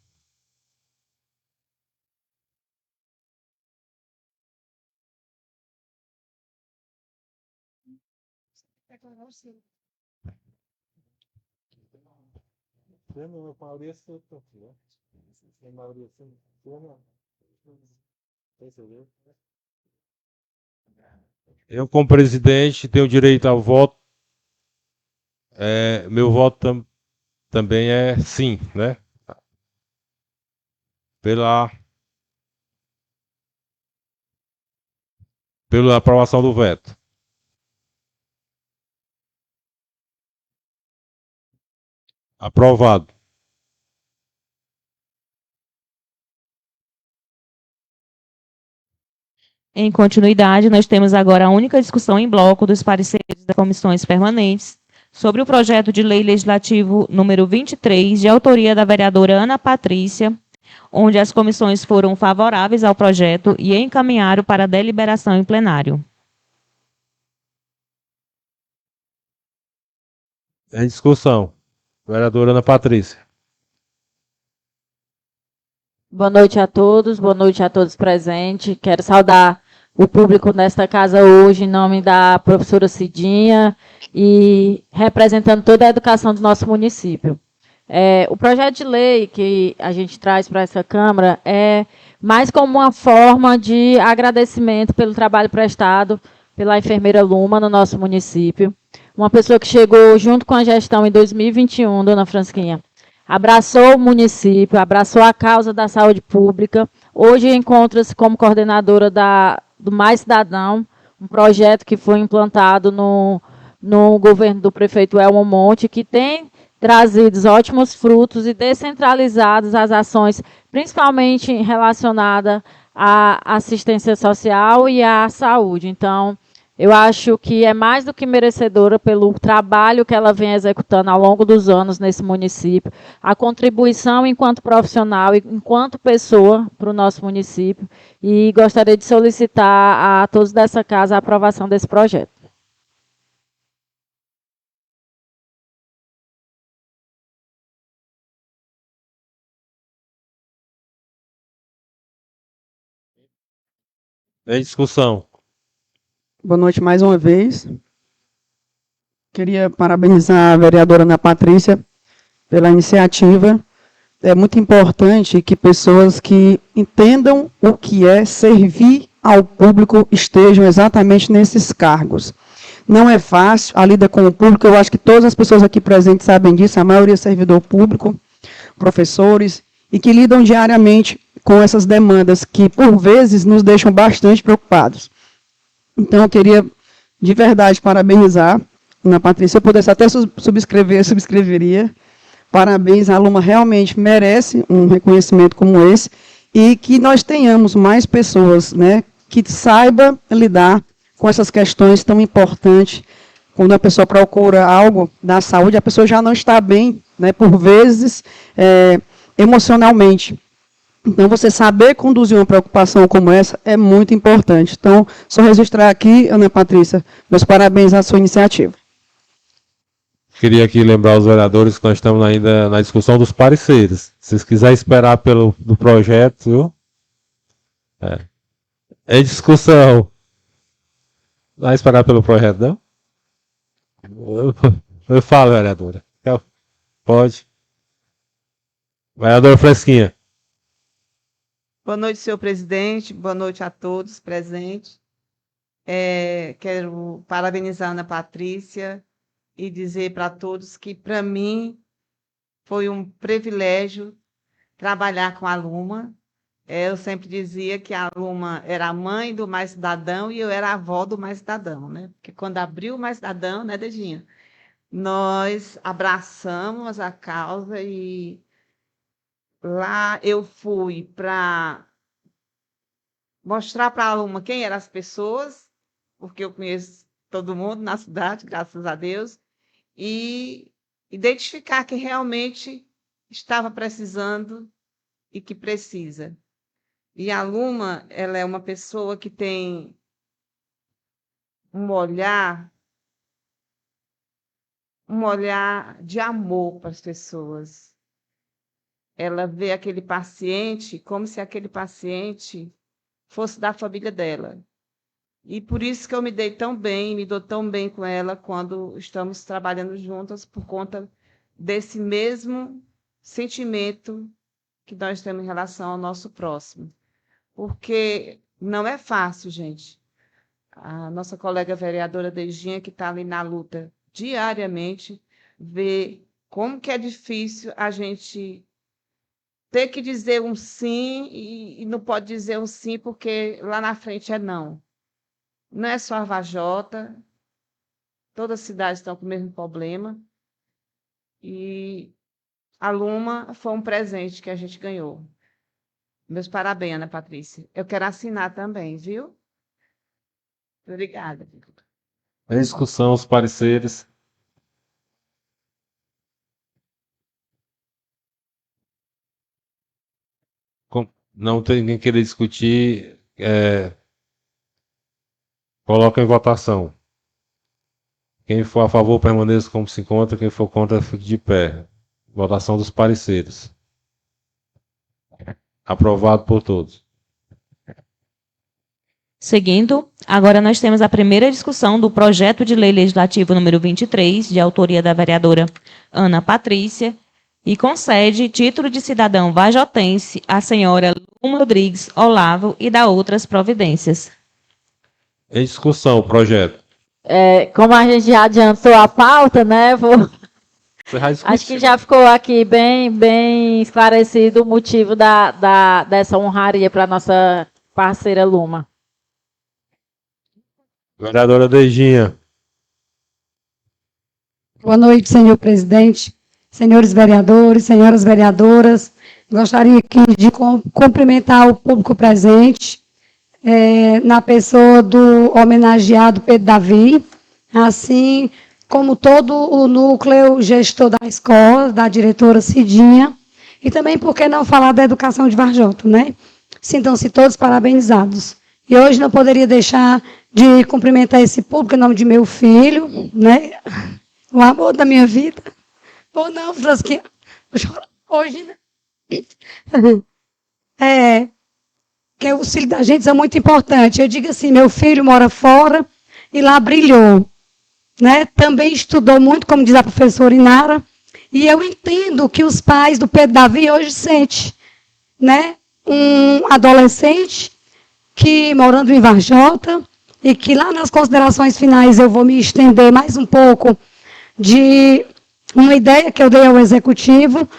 Eu, como presidente, tenho direito ao voto. Meu voto também é sim, né? Pela, pela aprovação do veto. Aprovado. Em continuidade, nós temos agora a única discussão em bloco dos pareceres das comissões permanentes sobre o projeto de lei legislativo número 23, de autoria da vereadora Ana Patrícia, onde as comissões foram favoráveis ao projeto e encaminharam para deliberação em plenário. Em discussão. Vereadora Ana Patrícia. Boa noite a todos presentes. Quero saudar o público nesta casa hoje, em nome da professora Cidinha e representando toda a educação do nosso município. O projeto de lei que a gente traz para essa Câmara é mais como uma forma de agradecimento pelo trabalho prestado pela enfermeira Luma no nosso município. Uma pessoa que chegou junto com a gestão em 2021, dona Fransquinha, abraçou o município, abraçou a causa da saúde pública. Hoje encontra-se como coordenadora do Mais Cidadão, um projeto que foi implantado no governo do prefeito Elmo Monte, que tem trazido ótimos frutos e descentralizados as ações, principalmente relacionadas à assistência social e à saúde. Então, eu acho que é mais do que merecedora pelo trabalho que ela vem executando ao longo dos anos nesse município, a contribuição enquanto profissional e enquanto pessoa para o nosso município, e gostaria de solicitar a todos dessa casa a aprovação desse projeto. Em discussão. Boa noite mais uma vez. Queria parabenizar a vereadora Ana Patrícia pela iniciativa. É muito importante que pessoas que entendam o que é servir ao público estejam exatamente nesses cargos. Não é fácil a lida com o público, eu acho que todas as pessoas aqui presentes sabem disso, a maioria é servidor público, professores, e que lidam diariamente com essas demandas que, por vezes, nos deixam bastante preocupados. Então, eu queria, de verdade, parabenizar Ana Patrícia. Se eu pudesse até subscreveria. Parabéns, a Luma realmente merece um reconhecimento como esse, e que nós tenhamos mais pessoas, né, que saibam lidar com essas questões tão importantes. Quando a pessoa procura algo da saúde, a pessoa já não está bem, né, por vezes, emocionalmente. Então, você saber conduzir uma preocupação como essa é muito importante. Então, só registrar aqui, Ana Patrícia, meus parabéns à sua iniciativa. Queria aqui lembrar os vereadores que nós estamos ainda na discussão dos pareceres. Se vocês quiserem esperar do projeto, viu? Em discussão. Vai esperar pelo projeto, não? Eu falo, vereadora. Pode. Vereadora Fresquinha. Boa noite, senhor presidente. Boa noite a todos presentes. Quero parabenizar a Ana Patrícia e dizer para todos que, para mim, foi um privilégio trabalhar com a Luma. Eu sempre dizia que a Luma era a mãe do Mais Cidadão e eu era a avó do Mais Cidadão, né? Porque quando abriu o Mais Cidadão, né, Dedinha? Nós abraçamos a causa e lá eu fui para mostrar para a Luma quem eram as pessoas, porque eu conheço todo mundo na cidade, graças a Deus, e identificar quem realmente estava precisando e que precisa. E a Luma, ela é uma pessoa que tem um olhar de amor para as pessoas. Ela vê aquele paciente como se aquele paciente fosse da família dela. E por isso que eu me dei tão bem, me dou tão bem com ela quando estamos trabalhando juntas, por conta desse mesmo sentimento que nós temos em relação ao nosso próximo. Porque não é fácil, gente. A nossa colega vereadora Deijinha, que está ali na luta diariamente, vê como que é difícil a gente ter que dizer um sim e não pode dizer um sim porque lá na frente é não. Não é só a Vajota, todas as cidades estão com o mesmo problema. E a Luma foi um presente que a gente ganhou. Meus parabéns, Ana Patrícia. Eu quero assinar também, viu? Obrigada. Em discussão, os pareceres. Não tem ninguém querer discutir. Coloca em votação. Quem for a favor, permaneça como se encontra. Quem for contra, fique de pé. Votação dos pareceres. Aprovado por todos. Seguindo, agora nós temos a primeira discussão do projeto de lei legislativo número 23, de autoria da vereadora Ana Patrícia, e concede título de cidadão vajotense à senhora Luma Rodrigues Olavo e dá outras providências. Em discussão, o projeto. Como a gente já adiantou a pauta, né? Acho que já ficou aqui bem esclarecido o motivo dessa honraria para a nossa parceira Luma. Vereadora Deijinha. Boa noite, senhor presidente, senhores vereadores, senhoras vereadoras. Gostaria aqui de cumprimentar o público presente, na pessoa do homenageado Pedro Davi, assim como todo o núcleo gestor da escola, da diretora Cidinha, e também, por que não falar da educação de Varjota, né? Sintam-se todos parabenizados. E hoje não poderia deixar de cumprimentar esse público em nome de meu filho, né? O amor da minha vida. Ou não, Frasquinha? Vou chorar hoje, né? Que os filhos da gente são muito importantes. Eu digo assim, meu filho mora fora e lá brilhou, né? Também estudou muito, como diz a professora Inara, e eu entendo que os pais do Pedro Davi hoje sentem, né? Um adolescente que, morando em Varjota, e que lá nas considerações finais eu vou me estender mais um pouco de uma ideia que eu dei ao Executivo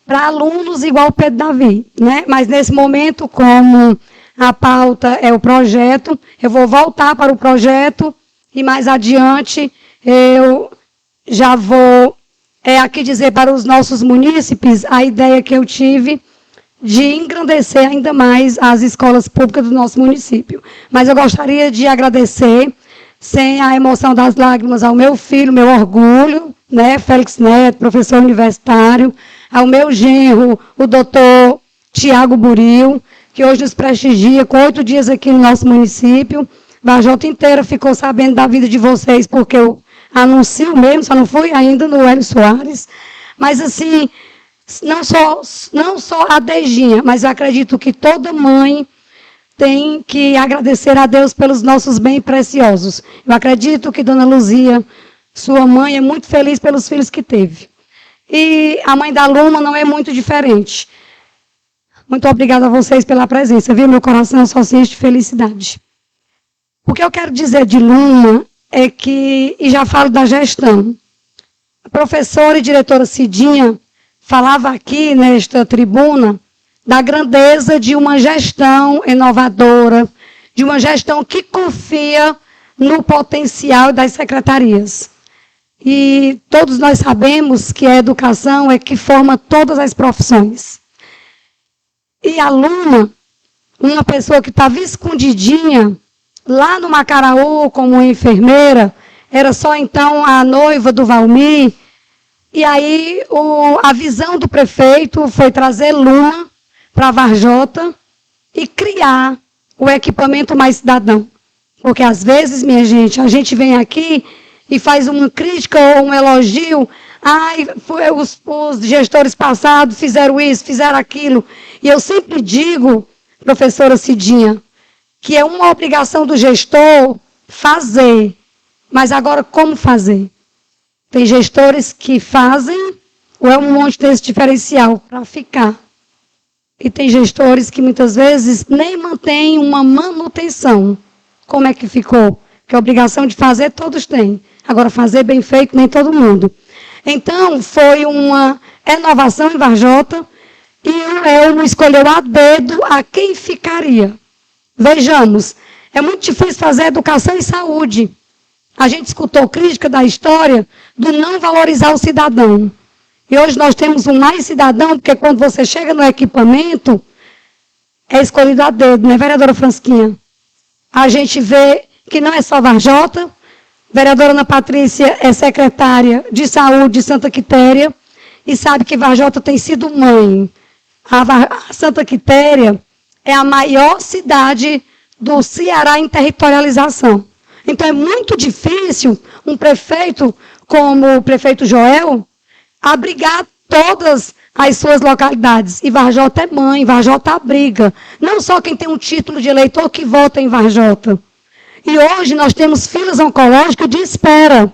para alunos igual o Pedro Davi, né? Mas nesse momento, como a pauta é o projeto, eu vou voltar para o projeto e mais adiante eu já vou aqui dizer para os nossos munícipes a ideia que eu tive de engrandecer ainda mais as escolas públicas do nosso município. Mas eu gostaria de agradecer, sem a emoção das lágrimas, ao meu filho, meu orgulho, né, Félix Neto, professor universitário, ao meu genro, o doutor Tiago Buril, que hoje nos prestigia com 8 dias aqui no nosso município. Varjota inteira ficou sabendo da vida de vocês, porque eu anuncio mesmo, só não fui ainda no Hélio Soares. Mas, assim, não só a Deijinha, mas eu acredito que toda mãe tem que agradecer a Deus pelos nossos bens preciosos. Eu acredito que Dona Luzia, sua mãe, é muito feliz pelos filhos que teve. E a mãe da Luma não é muito diferente. Muito obrigada a vocês pela presença, viu? Meu coração só se enche de felicidade. O que eu quero dizer de Luma é que, e já falo da gestão, a professora e diretora Cidinha falava aqui nesta tribuna da grandeza de uma gestão inovadora, de uma gestão que confia no potencial das secretarias. E todos nós sabemos que a educação é que forma todas as profissões. E a Luma, uma pessoa que estava escondidinha lá no Macaraú como enfermeira, era só então a noiva do Valmir. E aí a visão do prefeito foi trazer Luma para Varjota e criar o equipamento Mais Cidadão. Porque às vezes, minha gente, a gente vem aqui e faz uma crítica ou um elogio. Os gestores passados fizeram isso, fizeram aquilo. E eu sempre digo, professora Cidinha, que é uma obrigação do gestor fazer. Mas agora, como fazer? Tem gestores que fazem, ou é um monte desse diferencial para ficar. E tem gestores que muitas vezes nem mantêm uma manutenção. Como é que ficou? Que a obrigação de fazer todos têm. Agora, fazer bem feito, nem todo mundo. Então, foi uma inovação em Varjota, e o Elmo escolheu a dedo a quem ficaria. Vejamos, é muito difícil fazer educação e saúde. A gente escutou crítica da história do não valorizar o cidadão. E hoje nós temos um mais cidadão, porque quando você chega no equipamento, é escolhido a dedo, né, vereadora Fransquinha? A gente vê que não é só Varjota. Vereadora Ana Patrícia é secretária de saúde de Santa Quitéria e sabe que Varjota tem sido mãe. A Santa Quitéria é a maior cidade do Ceará em territorialização. Então, é muito difícil um prefeito como o prefeito Joel abrigar todas as suas localidades. E Varjota é mãe, Varjota abriga. Não só quem tem um título de eleitor que vota em Varjota. E hoje nós temos filas oncológicas de espera.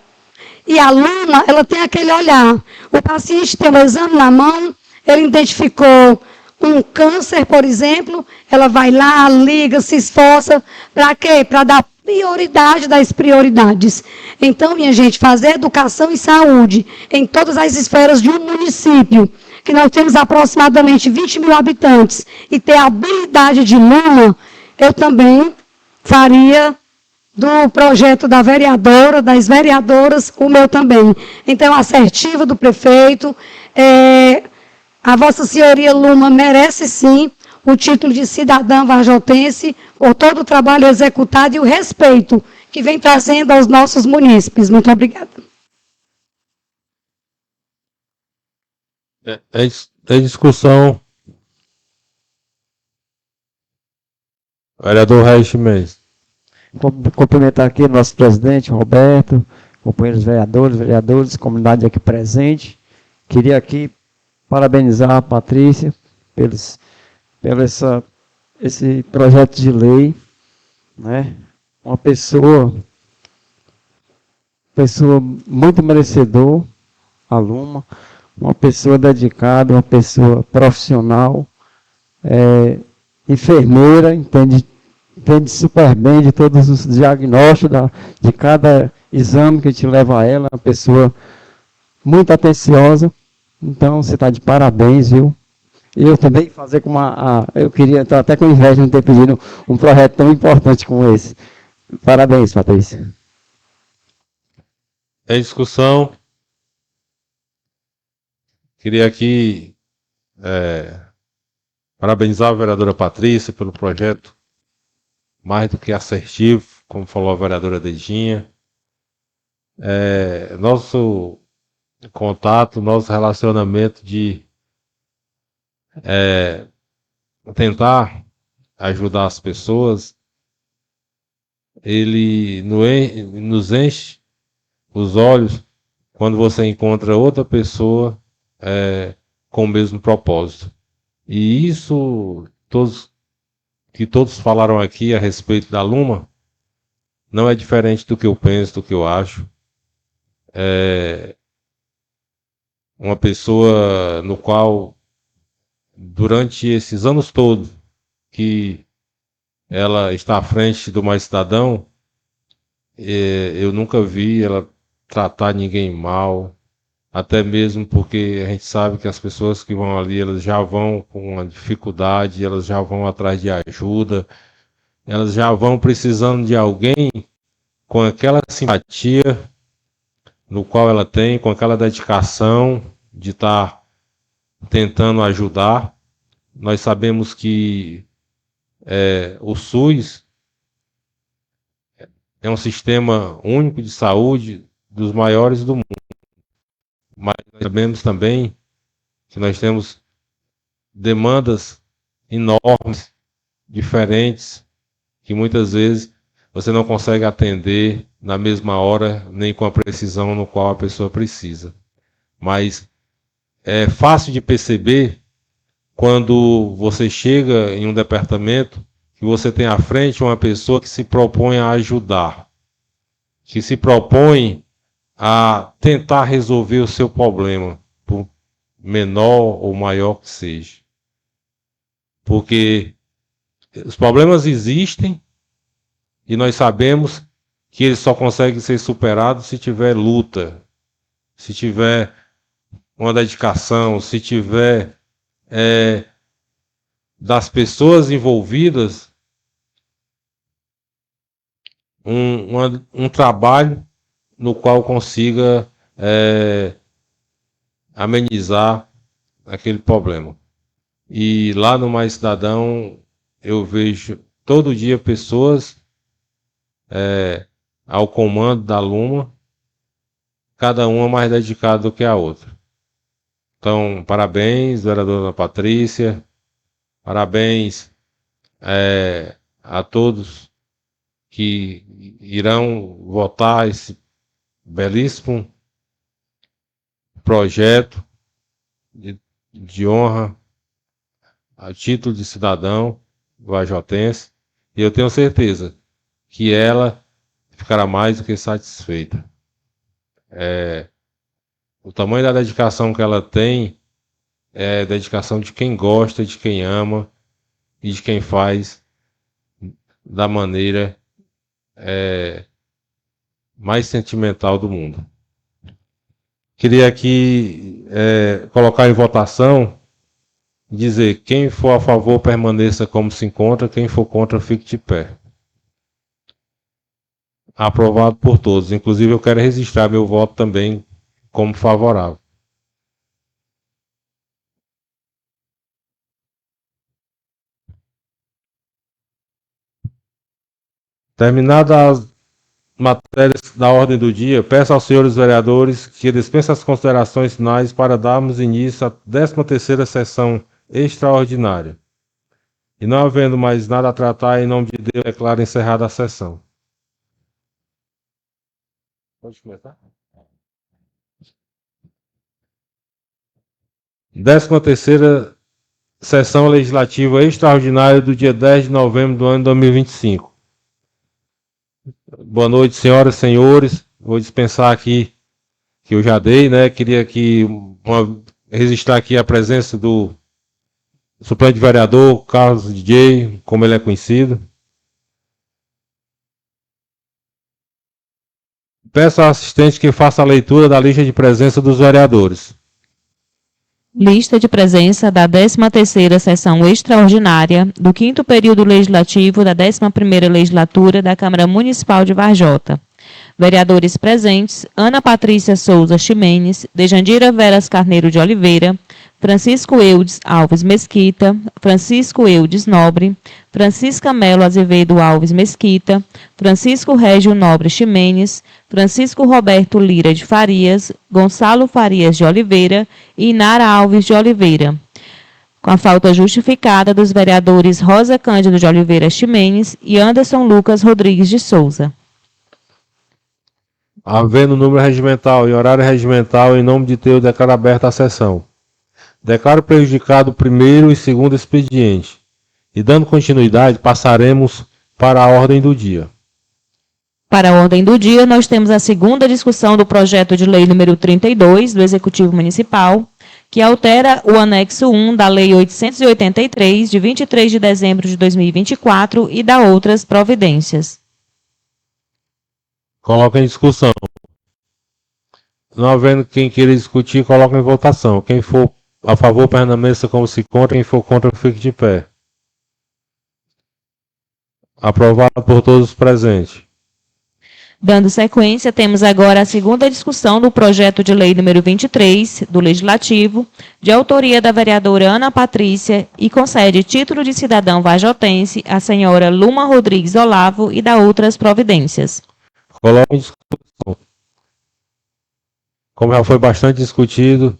E a Luma, ela tem aquele olhar. O paciente tem um exame na mão, ele identificou um câncer, por exemplo, ela vai lá, liga, se esforça. Para quê? Para dar prioridade das prioridades. Então, minha gente, fazer educação e saúde em todas as esferas de um município, que nós temos aproximadamente 20 mil habitantes, e ter a habilidade de Luma, eu também faria do projeto da vereadora, das vereadoras, o meu também. Então, assertiva do prefeito, a Vossa Senhoria Luma merece sim o título de cidadã varjotense por todo o trabalho executado e o respeito que vem trazendo aos nossos munícipes. Muito obrigada. Em discussão. Vereador Raíssa Mendes. Cumprimentar aqui o nosso presidente, Roberto, companheiros vereadores, comunidade aqui presente. Queria aqui parabenizar a Patrícia pelo esse projeto de lei, né? Uma pessoa muito merecedor, a Luma, uma pessoa dedicada, uma pessoa profissional, enfermeira, entende super bem de todos os diagnósticos de cada exame que a gente leva a ela, uma pessoa muito atenciosa. Então, você está de parabéns, viu? E eu também fazer como eu queria, estar até com inveja de não ter pedido um projeto tão importante como esse. Parabéns, Patrícia. Em discussão. Queria aqui parabenizar a vereadora Patrícia pelo projeto mais do que assertivo, como falou a vereadora Deidinha. Nosso contato, nosso relacionamento de tentar ajudar as pessoas, ele nos enche os olhos quando você encontra outra pessoa com o mesmo propósito. E isso, que todos falaram aqui a respeito da Luma, não é diferente do que eu penso, do que eu acho. Uma pessoa no qual, durante esses anos todos que ela está à frente do Mais Cidadão, eu nunca vi ela tratar ninguém mal, até mesmo porque a gente sabe que as pessoas que vão ali, elas já vão com uma dificuldade, elas já vão atrás de ajuda, elas já vão precisando de alguém com aquela simpatia no qual ela tem, com aquela dedicação de estar tentando ajudar. Nós sabemos que o SUS é um sistema único de saúde dos maiores do mundo. Mas nós sabemos também que nós temos demandas enormes, diferentes, que muitas vezes você não consegue atender na mesma hora, nem com a precisão no qual a pessoa precisa. Mas é fácil de perceber quando você chega em um departamento que você tem à frente uma pessoa que se propõe a ajudar, que se propõe a tentar resolver o seu problema, por menor ou maior que seja. Porque os problemas existem e nós sabemos que eles só conseguem ser superados se tiver luta, se tiver uma dedicação, se tiver das pessoas envolvidas um trabalho no qual consiga amenizar aquele problema. E lá no Mais Cidadão eu vejo todo dia pessoas ao comando da Luma, cada uma mais dedicada do que a outra. Então, parabéns, vereadora Ana Patrícia, parabéns a todos que irão votar esse belíssimo projeto de honra a título de cidadão vajotense, e eu tenho certeza que ela ficará mais do que satisfeita. O tamanho da dedicação que ela tem é a dedicação de quem gosta, de quem ama e de quem faz da maneira mais sentimental do mundo. Queria aqui colocar em votação, dizer: quem for a favor permaneça como se encontra, quem for contra fique de pé. Aprovado por todos. Inclusive eu quero registrar meu voto também como favorável. Terminadas as matérias da ordem do dia, peço aos senhores vereadores que dispensem as considerações finais para darmos início à 13ª sessão extraordinária. E não havendo mais nada a tratar, em nome de Deus, declaro encerrada a sessão. Pode começar? 13ª sessão legislativa extraordinária do dia 10 de novembro do ano 2025. Boa noite, senhoras e senhores. Vou dispensar aqui, que eu já dei, né? Queria aqui registrar aqui a presença do suplente vereador Carlos DJ, como ele é conhecido. Peço ao assistente que faça a leitura da lista de presença dos vereadores. Lista de presença da 13ª sessão extraordinária do 5º período legislativo da 11ª legislatura da Câmara Municipal de Varjota. Vereadores presentes: Ana Patrícia Souza Ximenes, Dejandira Veras Carneiro de Oliveira, Francisco Eudes Alves Mesquita, Francisco Eudes Nobre, Francisca Melo Azevedo Alves Mesquita, Francisco Régio Nobre Ximenes, Francisco Roberto Lira de Farias, Gonçalo Farias de Oliveira e Inara Alves de Oliveira. Com a falta justificada dos vereadores Rosa Cândido de Oliveira Ximenes e Anderson Lucas Rodrigues de Souza. Havendo número regimental e horário regimental, em nome de Deus, declaro aberta a sessão. Declaro prejudicado o primeiro e segundo expediente. E dando continuidade, passaremos para a ordem do dia. Para a ordem do dia, nós temos a segunda discussão do projeto de lei número 32 do Executivo Municipal, que altera o anexo 1 da Lei 883, de 23 de dezembro de 2024, e dá outras providências. Coloca em discussão. Não havendo quem queira discutir, coloca em votação. Quem for a favor, permaneça como se encontra. Quem for contra, fique de pé. Aprovado por todos os presentes. Dando sequência, temos agora a segunda discussão do projeto de lei número 23 do Legislativo, de autoria da vereadora Ana Patrícia, e concede título de cidadão vajotense à senhora Luma Rodrigues Olavo e dá outras providências. Coloca em discussão. Como já foi bastante discutido,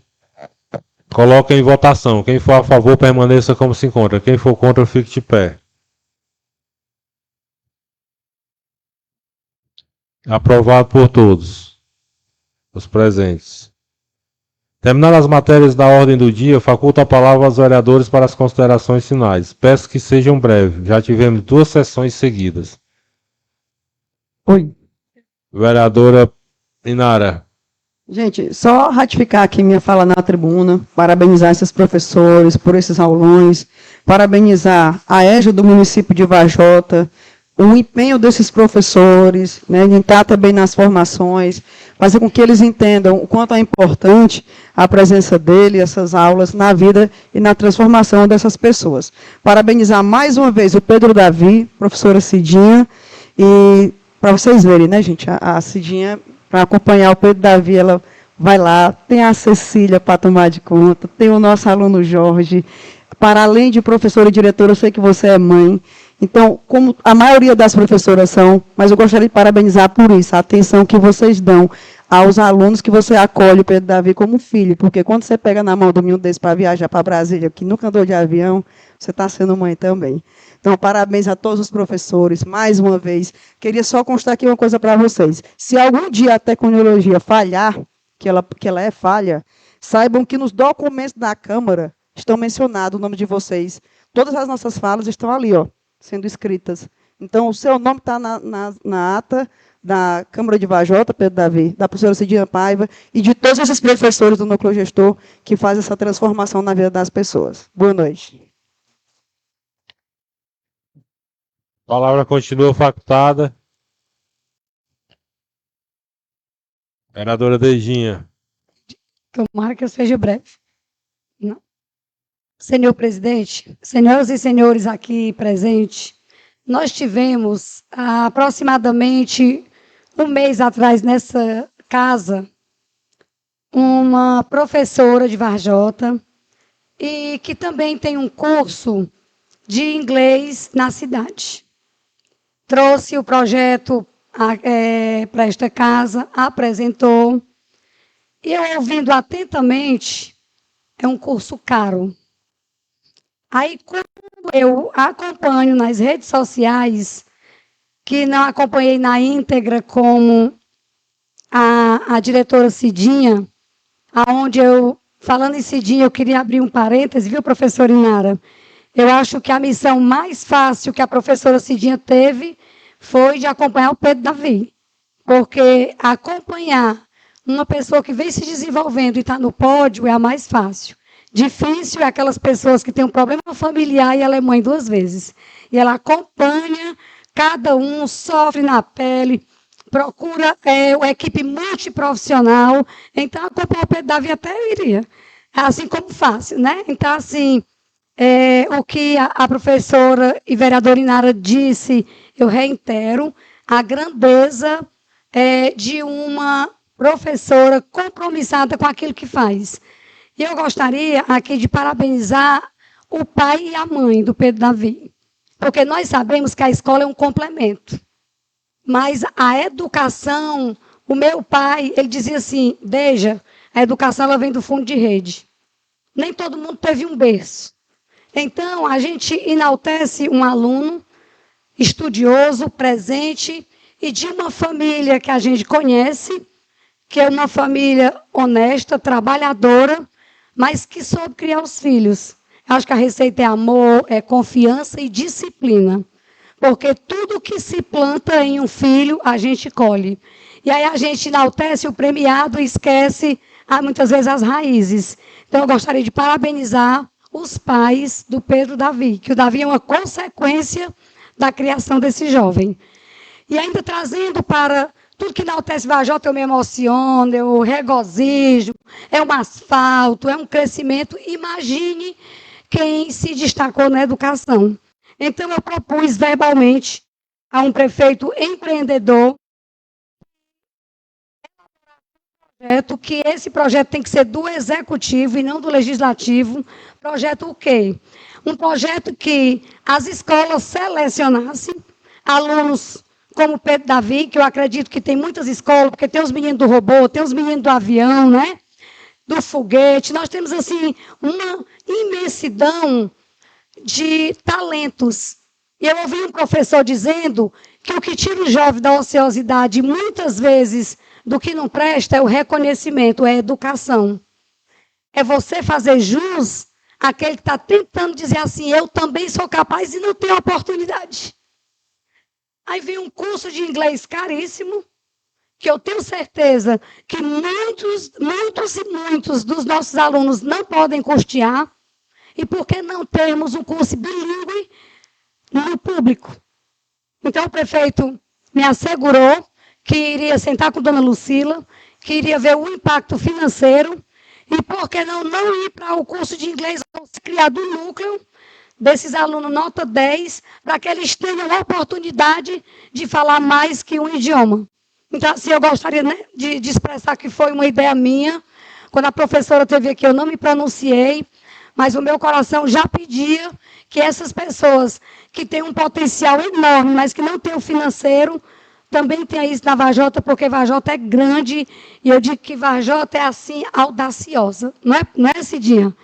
coloca em votação. Quem for a favor, permaneça como se encontra. Quem for contra, fique de pé. Aprovado por todos os presentes. Terminadas as matérias da ordem do dia, faculto a palavra aos vereadores para as considerações finais. Peço que sejam breves. Já tivemos 2 sessões seguidas. Oi. Vereadora Inara. Gente, só ratificar aqui minha fala na tribuna, parabenizar esses professores por esses aulões, parabenizar a EJA do município de Varjota, o empenho desses professores, né, de estar também nas formações, fazer com que eles entendam o quanto é importante a presença dele, essas aulas, na vida e na transformação dessas pessoas. Parabenizar mais uma vez o Pedro Davi, professora Cidinha, e para vocês verem, né, gente, a Cidinha, para acompanhar o Pedro Davi, ela vai lá, tem a Cecília para tomar de conta, tem o nosso aluno Jorge, para além de professora e diretora, eu sei que você é mãe. Então, como a maioria das professoras são, mas eu gostaria de parabenizar por isso, a atenção que vocês dão aos alunos que você acolhe, Pedro Davi, como filho, porque quando você pega na mão do menino desse para viajar para Brasília, que nunca andou de avião, você está sendo mãe também. Então, parabéns a todos os professores, mais uma vez. Queria só constar aqui uma coisa para vocês. Se algum dia a tecnologia falhar, que ela é falha, saibam que nos documentos da Câmara estão mencionados o nome de vocês. Todas as nossas falas estão ali, ó, sendo escritas. Então, o seu nome está na ata da Câmara de Varjota, Pedro Davi, da professora Cidinha Paiva e de todos esses professores do Núcleo Gestor que fazem essa transformação na vida das pessoas. Boa noite. A palavra continua facultada. Vereadora Deidinha. Tomara que eu seja breve. Não. Senhor presidente, senhoras e senhores aqui presentes, nós tivemos aproximadamente um mês atrás nessa casa uma professora de Varjota e que também tem um curso de inglês na cidade. Trouxe o projeto para esta casa, apresentou, e eu ouvindo atentamente, é um curso caro. Aí, quando eu acompanho nas redes sociais, que não acompanhei na íntegra como a diretora Cidinha, aonde falando em Cidinha, eu queria abrir um parêntese, viu, professora Inara? Eu acho que a missão mais fácil que a professora Cidinha teve foi de acompanhar o Pedro Davi. Porque acompanhar uma pessoa que vem se desenvolvendo e está no pódio é a mais fácil. Difícil é aquelas pessoas que têm um problema familiar e ela é mãe 2 vezes. E ela acompanha, cada um sofre na pele, procura uma equipe multiprofissional. Então, acompanhar o Pedro Davi até eu iria. Assim como fácil, né? Então, assim, o que a professora e vereadora Inara disse, eu reitero, a grandeza de uma professora compromissada com aquilo que faz. E eu gostaria aqui de parabenizar o pai e a mãe do Pedro Davi, porque nós sabemos que a escola é um complemento. Mas a educação, o meu pai, ele dizia assim, Deja, a educação ela vem do fundo de rede. Nem todo mundo teve um berço. Então, a gente enaltece um aluno estudioso, presente, e de uma família que a gente conhece, que é uma família honesta, trabalhadora, mas que soube criar os filhos. Acho que a receita é amor, é confiança e disciplina. Porque tudo que se planta em um filho, a gente colhe. E aí a gente enaltece o premiado e esquece, muitas vezes, as raízes. Então, eu gostaria de parabenizar os pais do Pedro Davi, que o Davi é uma consequência da criação desse jovem. E ainda trazendo para tudo que enaltece Varjota, eu me emociono, eu regozijo, é um asfalto, é um crescimento. Imagine quem se destacou na educação. Então, eu propus verbalmente a um prefeito empreendedor que esse projeto tem que ser do executivo e não do legislativo. Projeto o quê? Um projeto que as escolas selecionassem alunos como Pedro Davi, que eu acredito que tem muitas escolas, porque tem os meninos do robô, tem os meninos do avião, né? Do foguete. Nós temos, assim, uma imensidão de talentos. E eu ouvi um professor dizendo que o que tira o jovem da ociosidade, muitas vezes, do que não presta, é o reconhecimento, é a educação. É você fazer jus àquele que está tentando dizer assim, eu também sou capaz e não tenho oportunidade. Aí vem um curso de inglês caríssimo, que eu tenho certeza que muitos e muitos dos nossos alunos não podem custear. E por que não termos um curso bilíngue no público? Então, o prefeito me assegurou que iria sentar com dona Lucila, que iria ver o impacto financeiro, e por que não ir para o curso de inglês, criar um núcleo desses alunos nota 10, para que eles tenham a oportunidade de falar mais que um idioma. Então, assim, eu gostaria, né, de expressar que foi uma ideia minha. Quando a professora esteve aqui, eu não me pronunciei, mas o meu coração já pedia que essas pessoas que têm um potencial enorme, mas que não têm o financeiro, também tenham isso na Vajota, porque Vajota é grande, e eu digo que Vajota é, assim, audaciosa. Não é, Cidinha?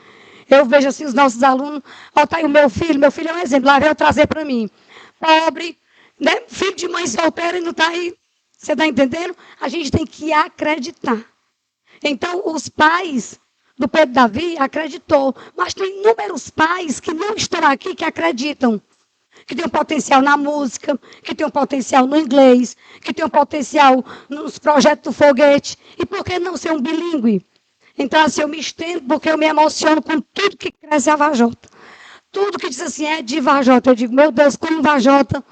Eu vejo, assim, os nossos alunos, está aí o meu filho é um exemplo, lá veio trazer para mim. Pobre, né, filho de mãe solteira e não está aí. Você está entendendo? A gente tem que acreditar. Então, os pais do Pedro Davi acreditou, mas tem inúmeros pais que não estão aqui que acreditam, que tem um potencial na música, que tem um potencial no inglês, que tem um potencial nos projetos do foguete. E por que não ser um bilíngue? Então, assim, eu me estendo porque eu me emociono com tudo que cresce a Vajota. Tudo que diz assim é de Vajota. Eu digo, meu Deus, como Vajota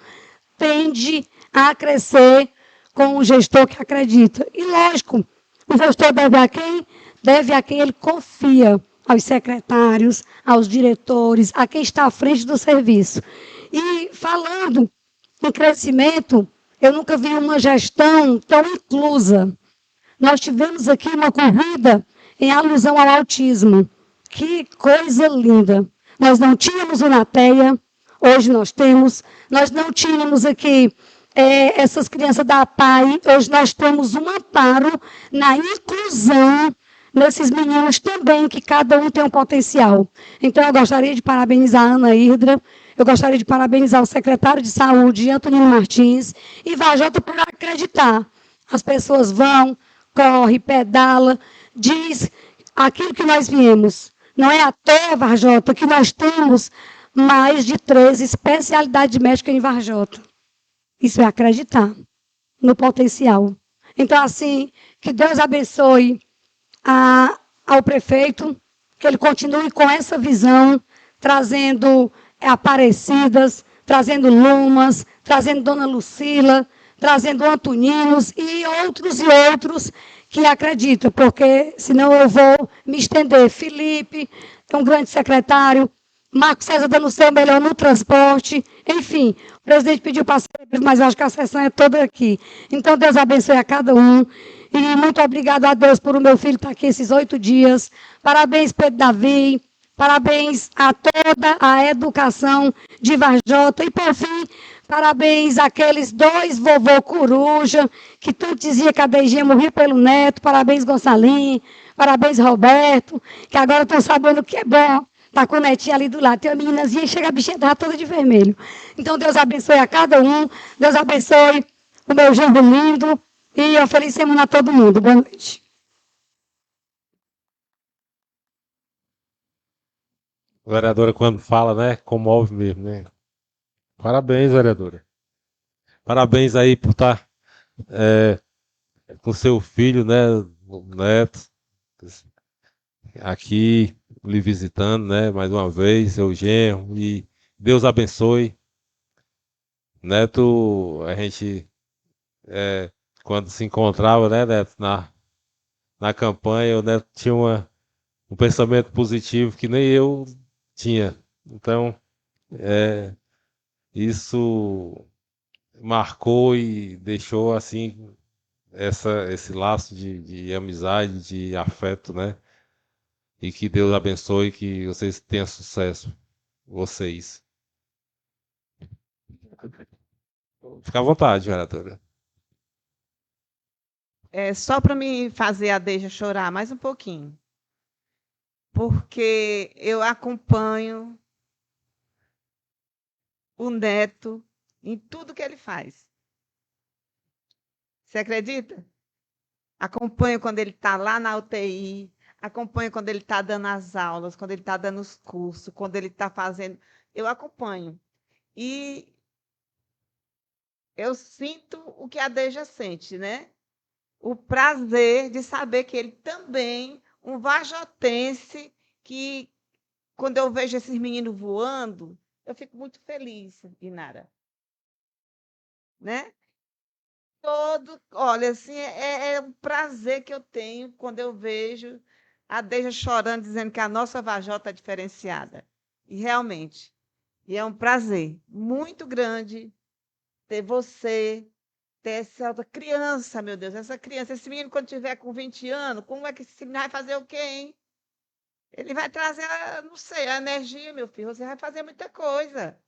tende a crescer com um gestor que acredita. E, lógico, o gestor deve a quem? Deve a quem ele confia, aos secretários, aos diretores, a quem está à frente do serviço. E, falando em crescimento, eu nunca vi uma gestão tão inclusa. Nós tivemos aqui uma corrida em alusão ao autismo. Que coisa linda! Nós não tínhamos o Nateia, hoje nós temos. Nós não tínhamos aqui essas crianças da APAI, hoje nós temos um amparo na inclusão nesses meninos também, que cada um tem um potencial. Então, eu gostaria de parabenizar a Ana Hidra, eu gostaria de parabenizar o secretário de Saúde, Antonino Martins, e Vajota por acreditar. As pessoas vão, corre, pedala, diz aquilo que nós viemos. Não é à toa, Vajota, que nós temos mais de 13 especialidades médicas em Vajota. Isso é acreditar no potencial. Então, assim, que Deus abençoe ao prefeito, que ele continue com essa visão, trazendo Aparecidas, trazendo Lumas, trazendo Dona Lucila, trazendo Antoninos e outros que acreditam, porque senão eu vou me estender. Felipe, é um grande secretário, Marcos César dando o seu melhor no transporte, enfim, o presidente pediu para ser, mas eu acho que a sessão é toda aqui. Então, Deus abençoe a cada um, e muito obrigado a Deus por o meu filho estar aqui esses 8 dias. Parabéns, Pedro Davi, parabéns a toda a educação de Vajota, e, por fim, parabéns àqueles 2 vovô coruja, que tanto dizia que a Deijinha morria pelo neto, parabéns, Gonçalinho, parabéns, Roberto, que agora estão sabendo o que é bom. Está com o netinho ali do lado. Tem uma meninazinha e chega a bichinha estava toda de vermelho. Então, Deus abençoe a cada um. Deus abençoe o meu genro lindo. E uma feliz semana a todo mundo. Boa noite. A vereadora, quando fala, né, comove mesmo, né? Parabéns, vereadora. Parabéns aí por estar com seu filho, né, o neto, aqui lhe visitando, né, mais uma vez, seu genro, e Deus abençoe. Neto, a gente, quando se encontrava, né, Neto, na campanha, o Neto tinha um pensamento positivo que nem eu tinha. Então, isso marcou e deixou, assim, esse laço de amizade, de afeto, né? E que Deus abençoe, que vocês tenham sucesso. Vocês. Fica à vontade, vereadora. Só para me fazer a Deja chorar mais um pouquinho. Porque eu acompanho o neto em tudo que ele faz. Você acredita? Acompanho quando ele está lá na UTI, acompanho quando ele está dando as aulas, quando ele está dando os cursos, quando ele está fazendo. Eu acompanho. E eu sinto o que a Deja sente, né? O prazer de saber que ele também, um vajotense, que quando eu vejo esses meninos voando, eu fico muito feliz, Inara. Né? Olha, assim, é um prazer que eu tenho quando eu vejo a Deja chorando, dizendo que a nossa vajota é diferenciada. E realmente, e é um prazer muito grande ter você, ter essa criança, meu Deus, essa criança, esse menino, quando tiver com 20 anos, como é que esse menino vai fazer o quê, hein? Ele vai trazer, não sei, a energia, meu filho, você vai fazer muita coisa.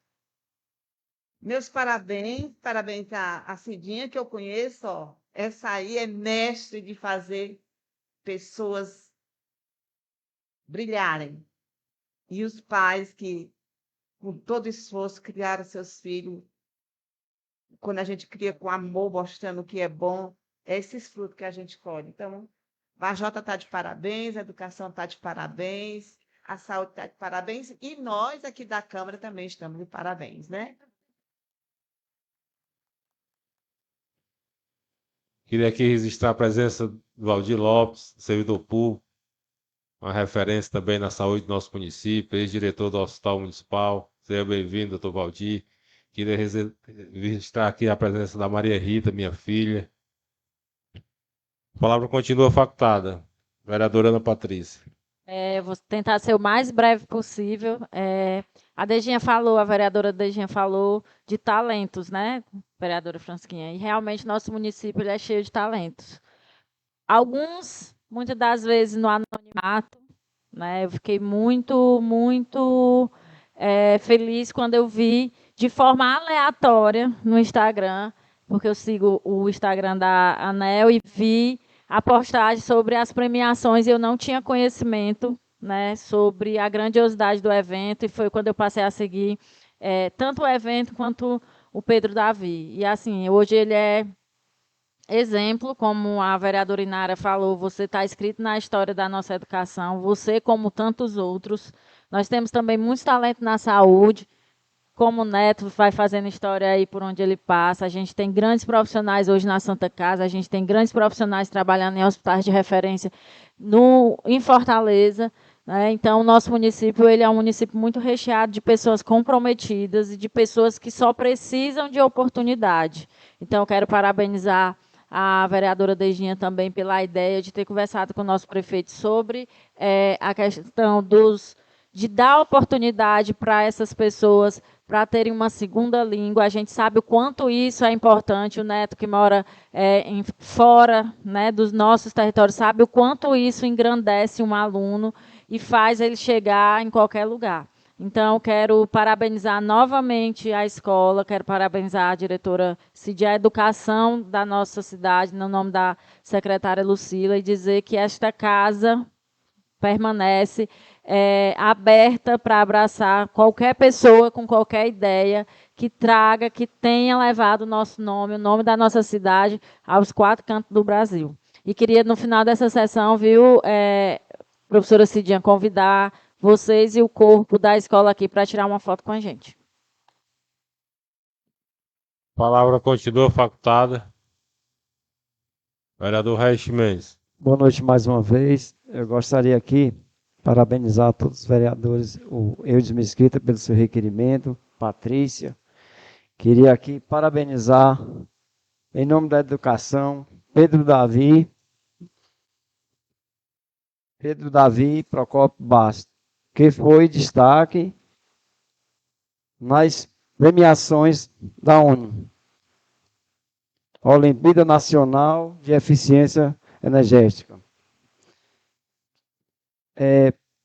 Meus parabéns, parabéns à Cidinha, que eu conheço, ó. Essa aí é mestre de fazer pessoas brilharem. E os pais que, com todo esforço, criaram seus filhos. Quando a gente cria com amor, mostrando o que é bom, é esses frutos que a gente colhe. Então, a Vajota está de parabéns, a educação está de parabéns, a saúde está de parabéns, e nós aqui da Câmara também estamos de parabéns, né? Queria aqui registrar a presença do Valdir Lopes, servidor público, uma referência também na saúde do nosso município, ex-diretor do Hospital Municipal. Seja bem-vindo, doutor Valdir. Queria registrar aqui a presença da Maria Rita, minha filha. A palavra continua facultada. Vereadora Ana Patrícia. Vou tentar ser o mais breve possível. A vereadora Dejinha falou de talentos, né, vereadora Fransquinha? E realmente nosso município ele é cheio de talentos. Alguns, muitas das vezes, no anonimato, né? Eu fiquei muito feliz quando eu vi de forma aleatória no Instagram, porque eu sigo o Instagram da ANEEL e vi a postagem sobre as premiações e eu não tinha conhecimento, né, sobre a grandiosidade do evento, e foi quando eu passei a seguir tanto o evento quanto o Pedro Davi. E assim, hoje ele é exemplo, como a vereadora Inara falou, você está escrito na história da nossa educação, você como tantos outros. Nós temos também muito talento na saúde, como o Neto vai fazendo história aí por onde ele passa. A gente tem grandes profissionais hoje na Santa Casa, a gente tem grandes profissionais trabalhando em hospitais de referência em Fortaleza, né? Então, o nosso município ele é um município muito recheado de pessoas comprometidas e de pessoas que só precisam de oportunidade. Então, eu quero parabenizar a vereadora Dejinha também pela ideia de ter conversado com o nosso prefeito sobre a questão de dar oportunidade para essas pessoas para terem uma segunda língua. A gente sabe o quanto isso é importante. O Neto, que mora fora, né, dos nossos territórios, sabe o quanto isso engrandece um aluno e faz ele chegar em qualquer lugar. Então, quero parabenizar novamente a escola, quero parabenizar a diretora Cid, a educação da nossa cidade, no nome da secretária Lucila, e dizer que esta casa permanece aberta para abraçar qualquer pessoa com qualquer ideia que traga, que tenha levado o nosso nome, o nome da nossa cidade, aos 4 cantos do Brasil. E queria, no final dessa sessão, professora Cidinha, convidar vocês e o corpo da escola aqui para tirar uma foto com a gente. A palavra continua facultada. Vereador Reis Mendes. Boa noite mais uma vez. Eu gostaria aqui parabenizar todos os vereadores, o Eudes Mesquita pelo seu requerimento, Patrícia. Queria aqui parabenizar, em nome da educação, Pedro Davi e Procópio Bastos, que foi destaque nas premiações da ONU, Olimpíada Nacional de Eficiência Energética.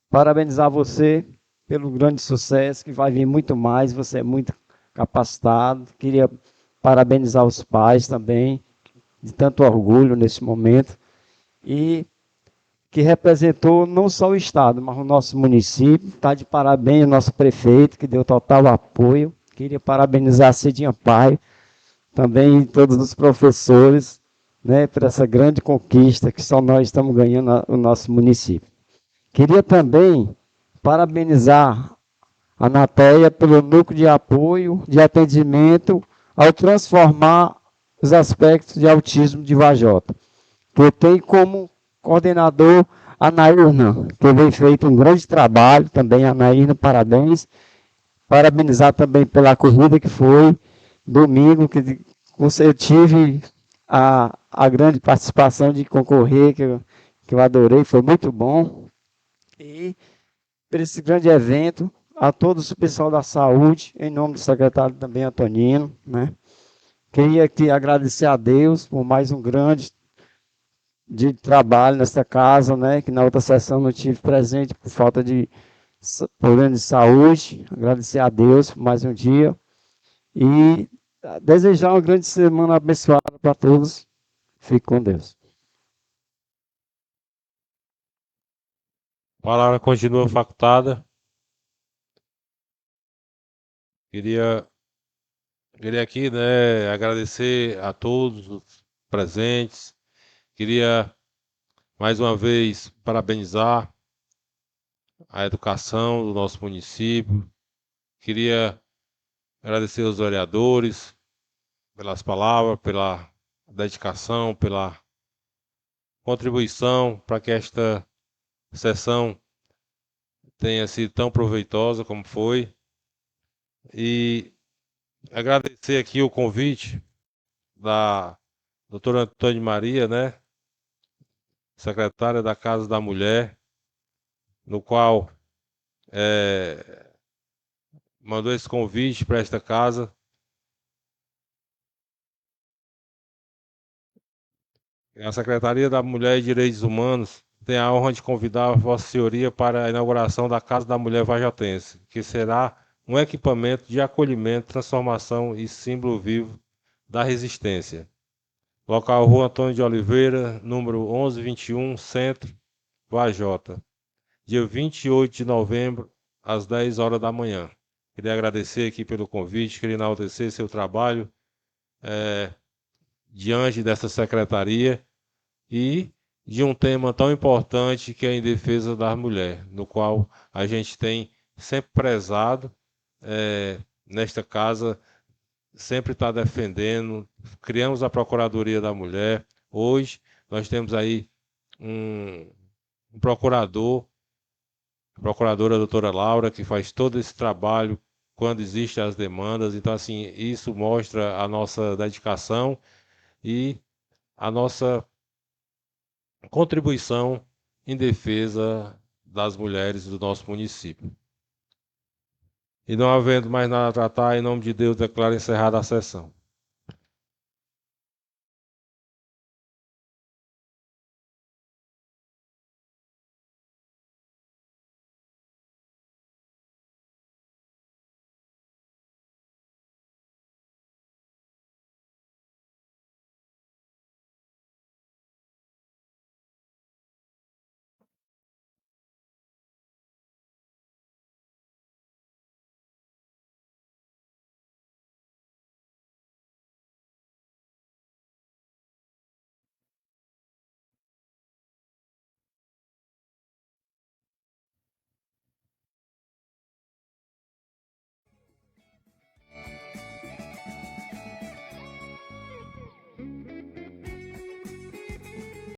Parabenizar você pelo grande sucesso, que vai vir muito mais, você é muito capacitado. Queria parabenizar os pais também, de tanto orgulho nesse momento, e que representou não só o Estado, mas o nosso município. Está de parabéns o nosso prefeito, que deu total apoio. Queria parabenizar a Cidinha Pai, também todos os professores, né, por essa grande conquista que só nós estamos ganhando no nosso município. Queria também parabenizar a Anatéia pelo núcleo de apoio, de atendimento, ao transformar os aspectos de autismo de Vajota. Eu tenho como coordenador a Nairna, que vem feito um grande trabalho também. A Nairna, parabéns. Parabenizar também pela corrida que foi domingo, que eu tive a grande participação de concorrer, que eu adorei, foi muito bom. E por esse grande evento, a todos o pessoal da saúde, em nome do secretário também, Antonino, né? Queria aqui agradecer a Deus por mais um grande de trabalho nesta casa, né? Que na outra sessão não tive presente por falta de problema de saúde. Agradecer a Deus por mais um dia. E desejar uma grande semana abençoada para todos. Fique com Deus. A palavra continua facultada. Queria aqui, né, agradecer a todos os presentes. Queria, mais uma vez, parabenizar a educação do nosso município. Queria agradecer aos vereadores pelas palavras, pela dedicação, pela contribuição para que esta sessão tenha sido tão proveitosa como foi. E agradecer aqui o convite da doutora Antônia Maria, né, secretária da Casa da Mulher, no qual mandou esse convite para esta casa. A Secretaria da Mulher e Direitos Humanos tem a honra de convidar a Vossa Senhoria para a inauguração da Casa da Mulher Vajotense, que será um equipamento de acolhimento, transformação e símbolo vivo da resistência. Local Rua Antônio de Oliveira, número 1121, Centro, Vajota. Dia 28 de novembro, às 10 horas da manhã. Queria agradecer aqui pelo convite, queria enaltecer seu trabalho diante dessa secretaria e de um tema tão importante que é em defesa das mulheres, no qual a gente tem sempre prezado, nesta casa, sempre está defendendo. Criamos a Procuradoria da Mulher. Hoje nós temos aí um procurador, a procuradora doutora Laura, que faz todo esse trabalho quando existem as demandas. Então, assim, isso mostra a nossa dedicação e a nossa contribuição em defesa das mulheres do nosso município. E não havendo mais nada a tratar, em nome de Deus, declaro encerrada a sessão.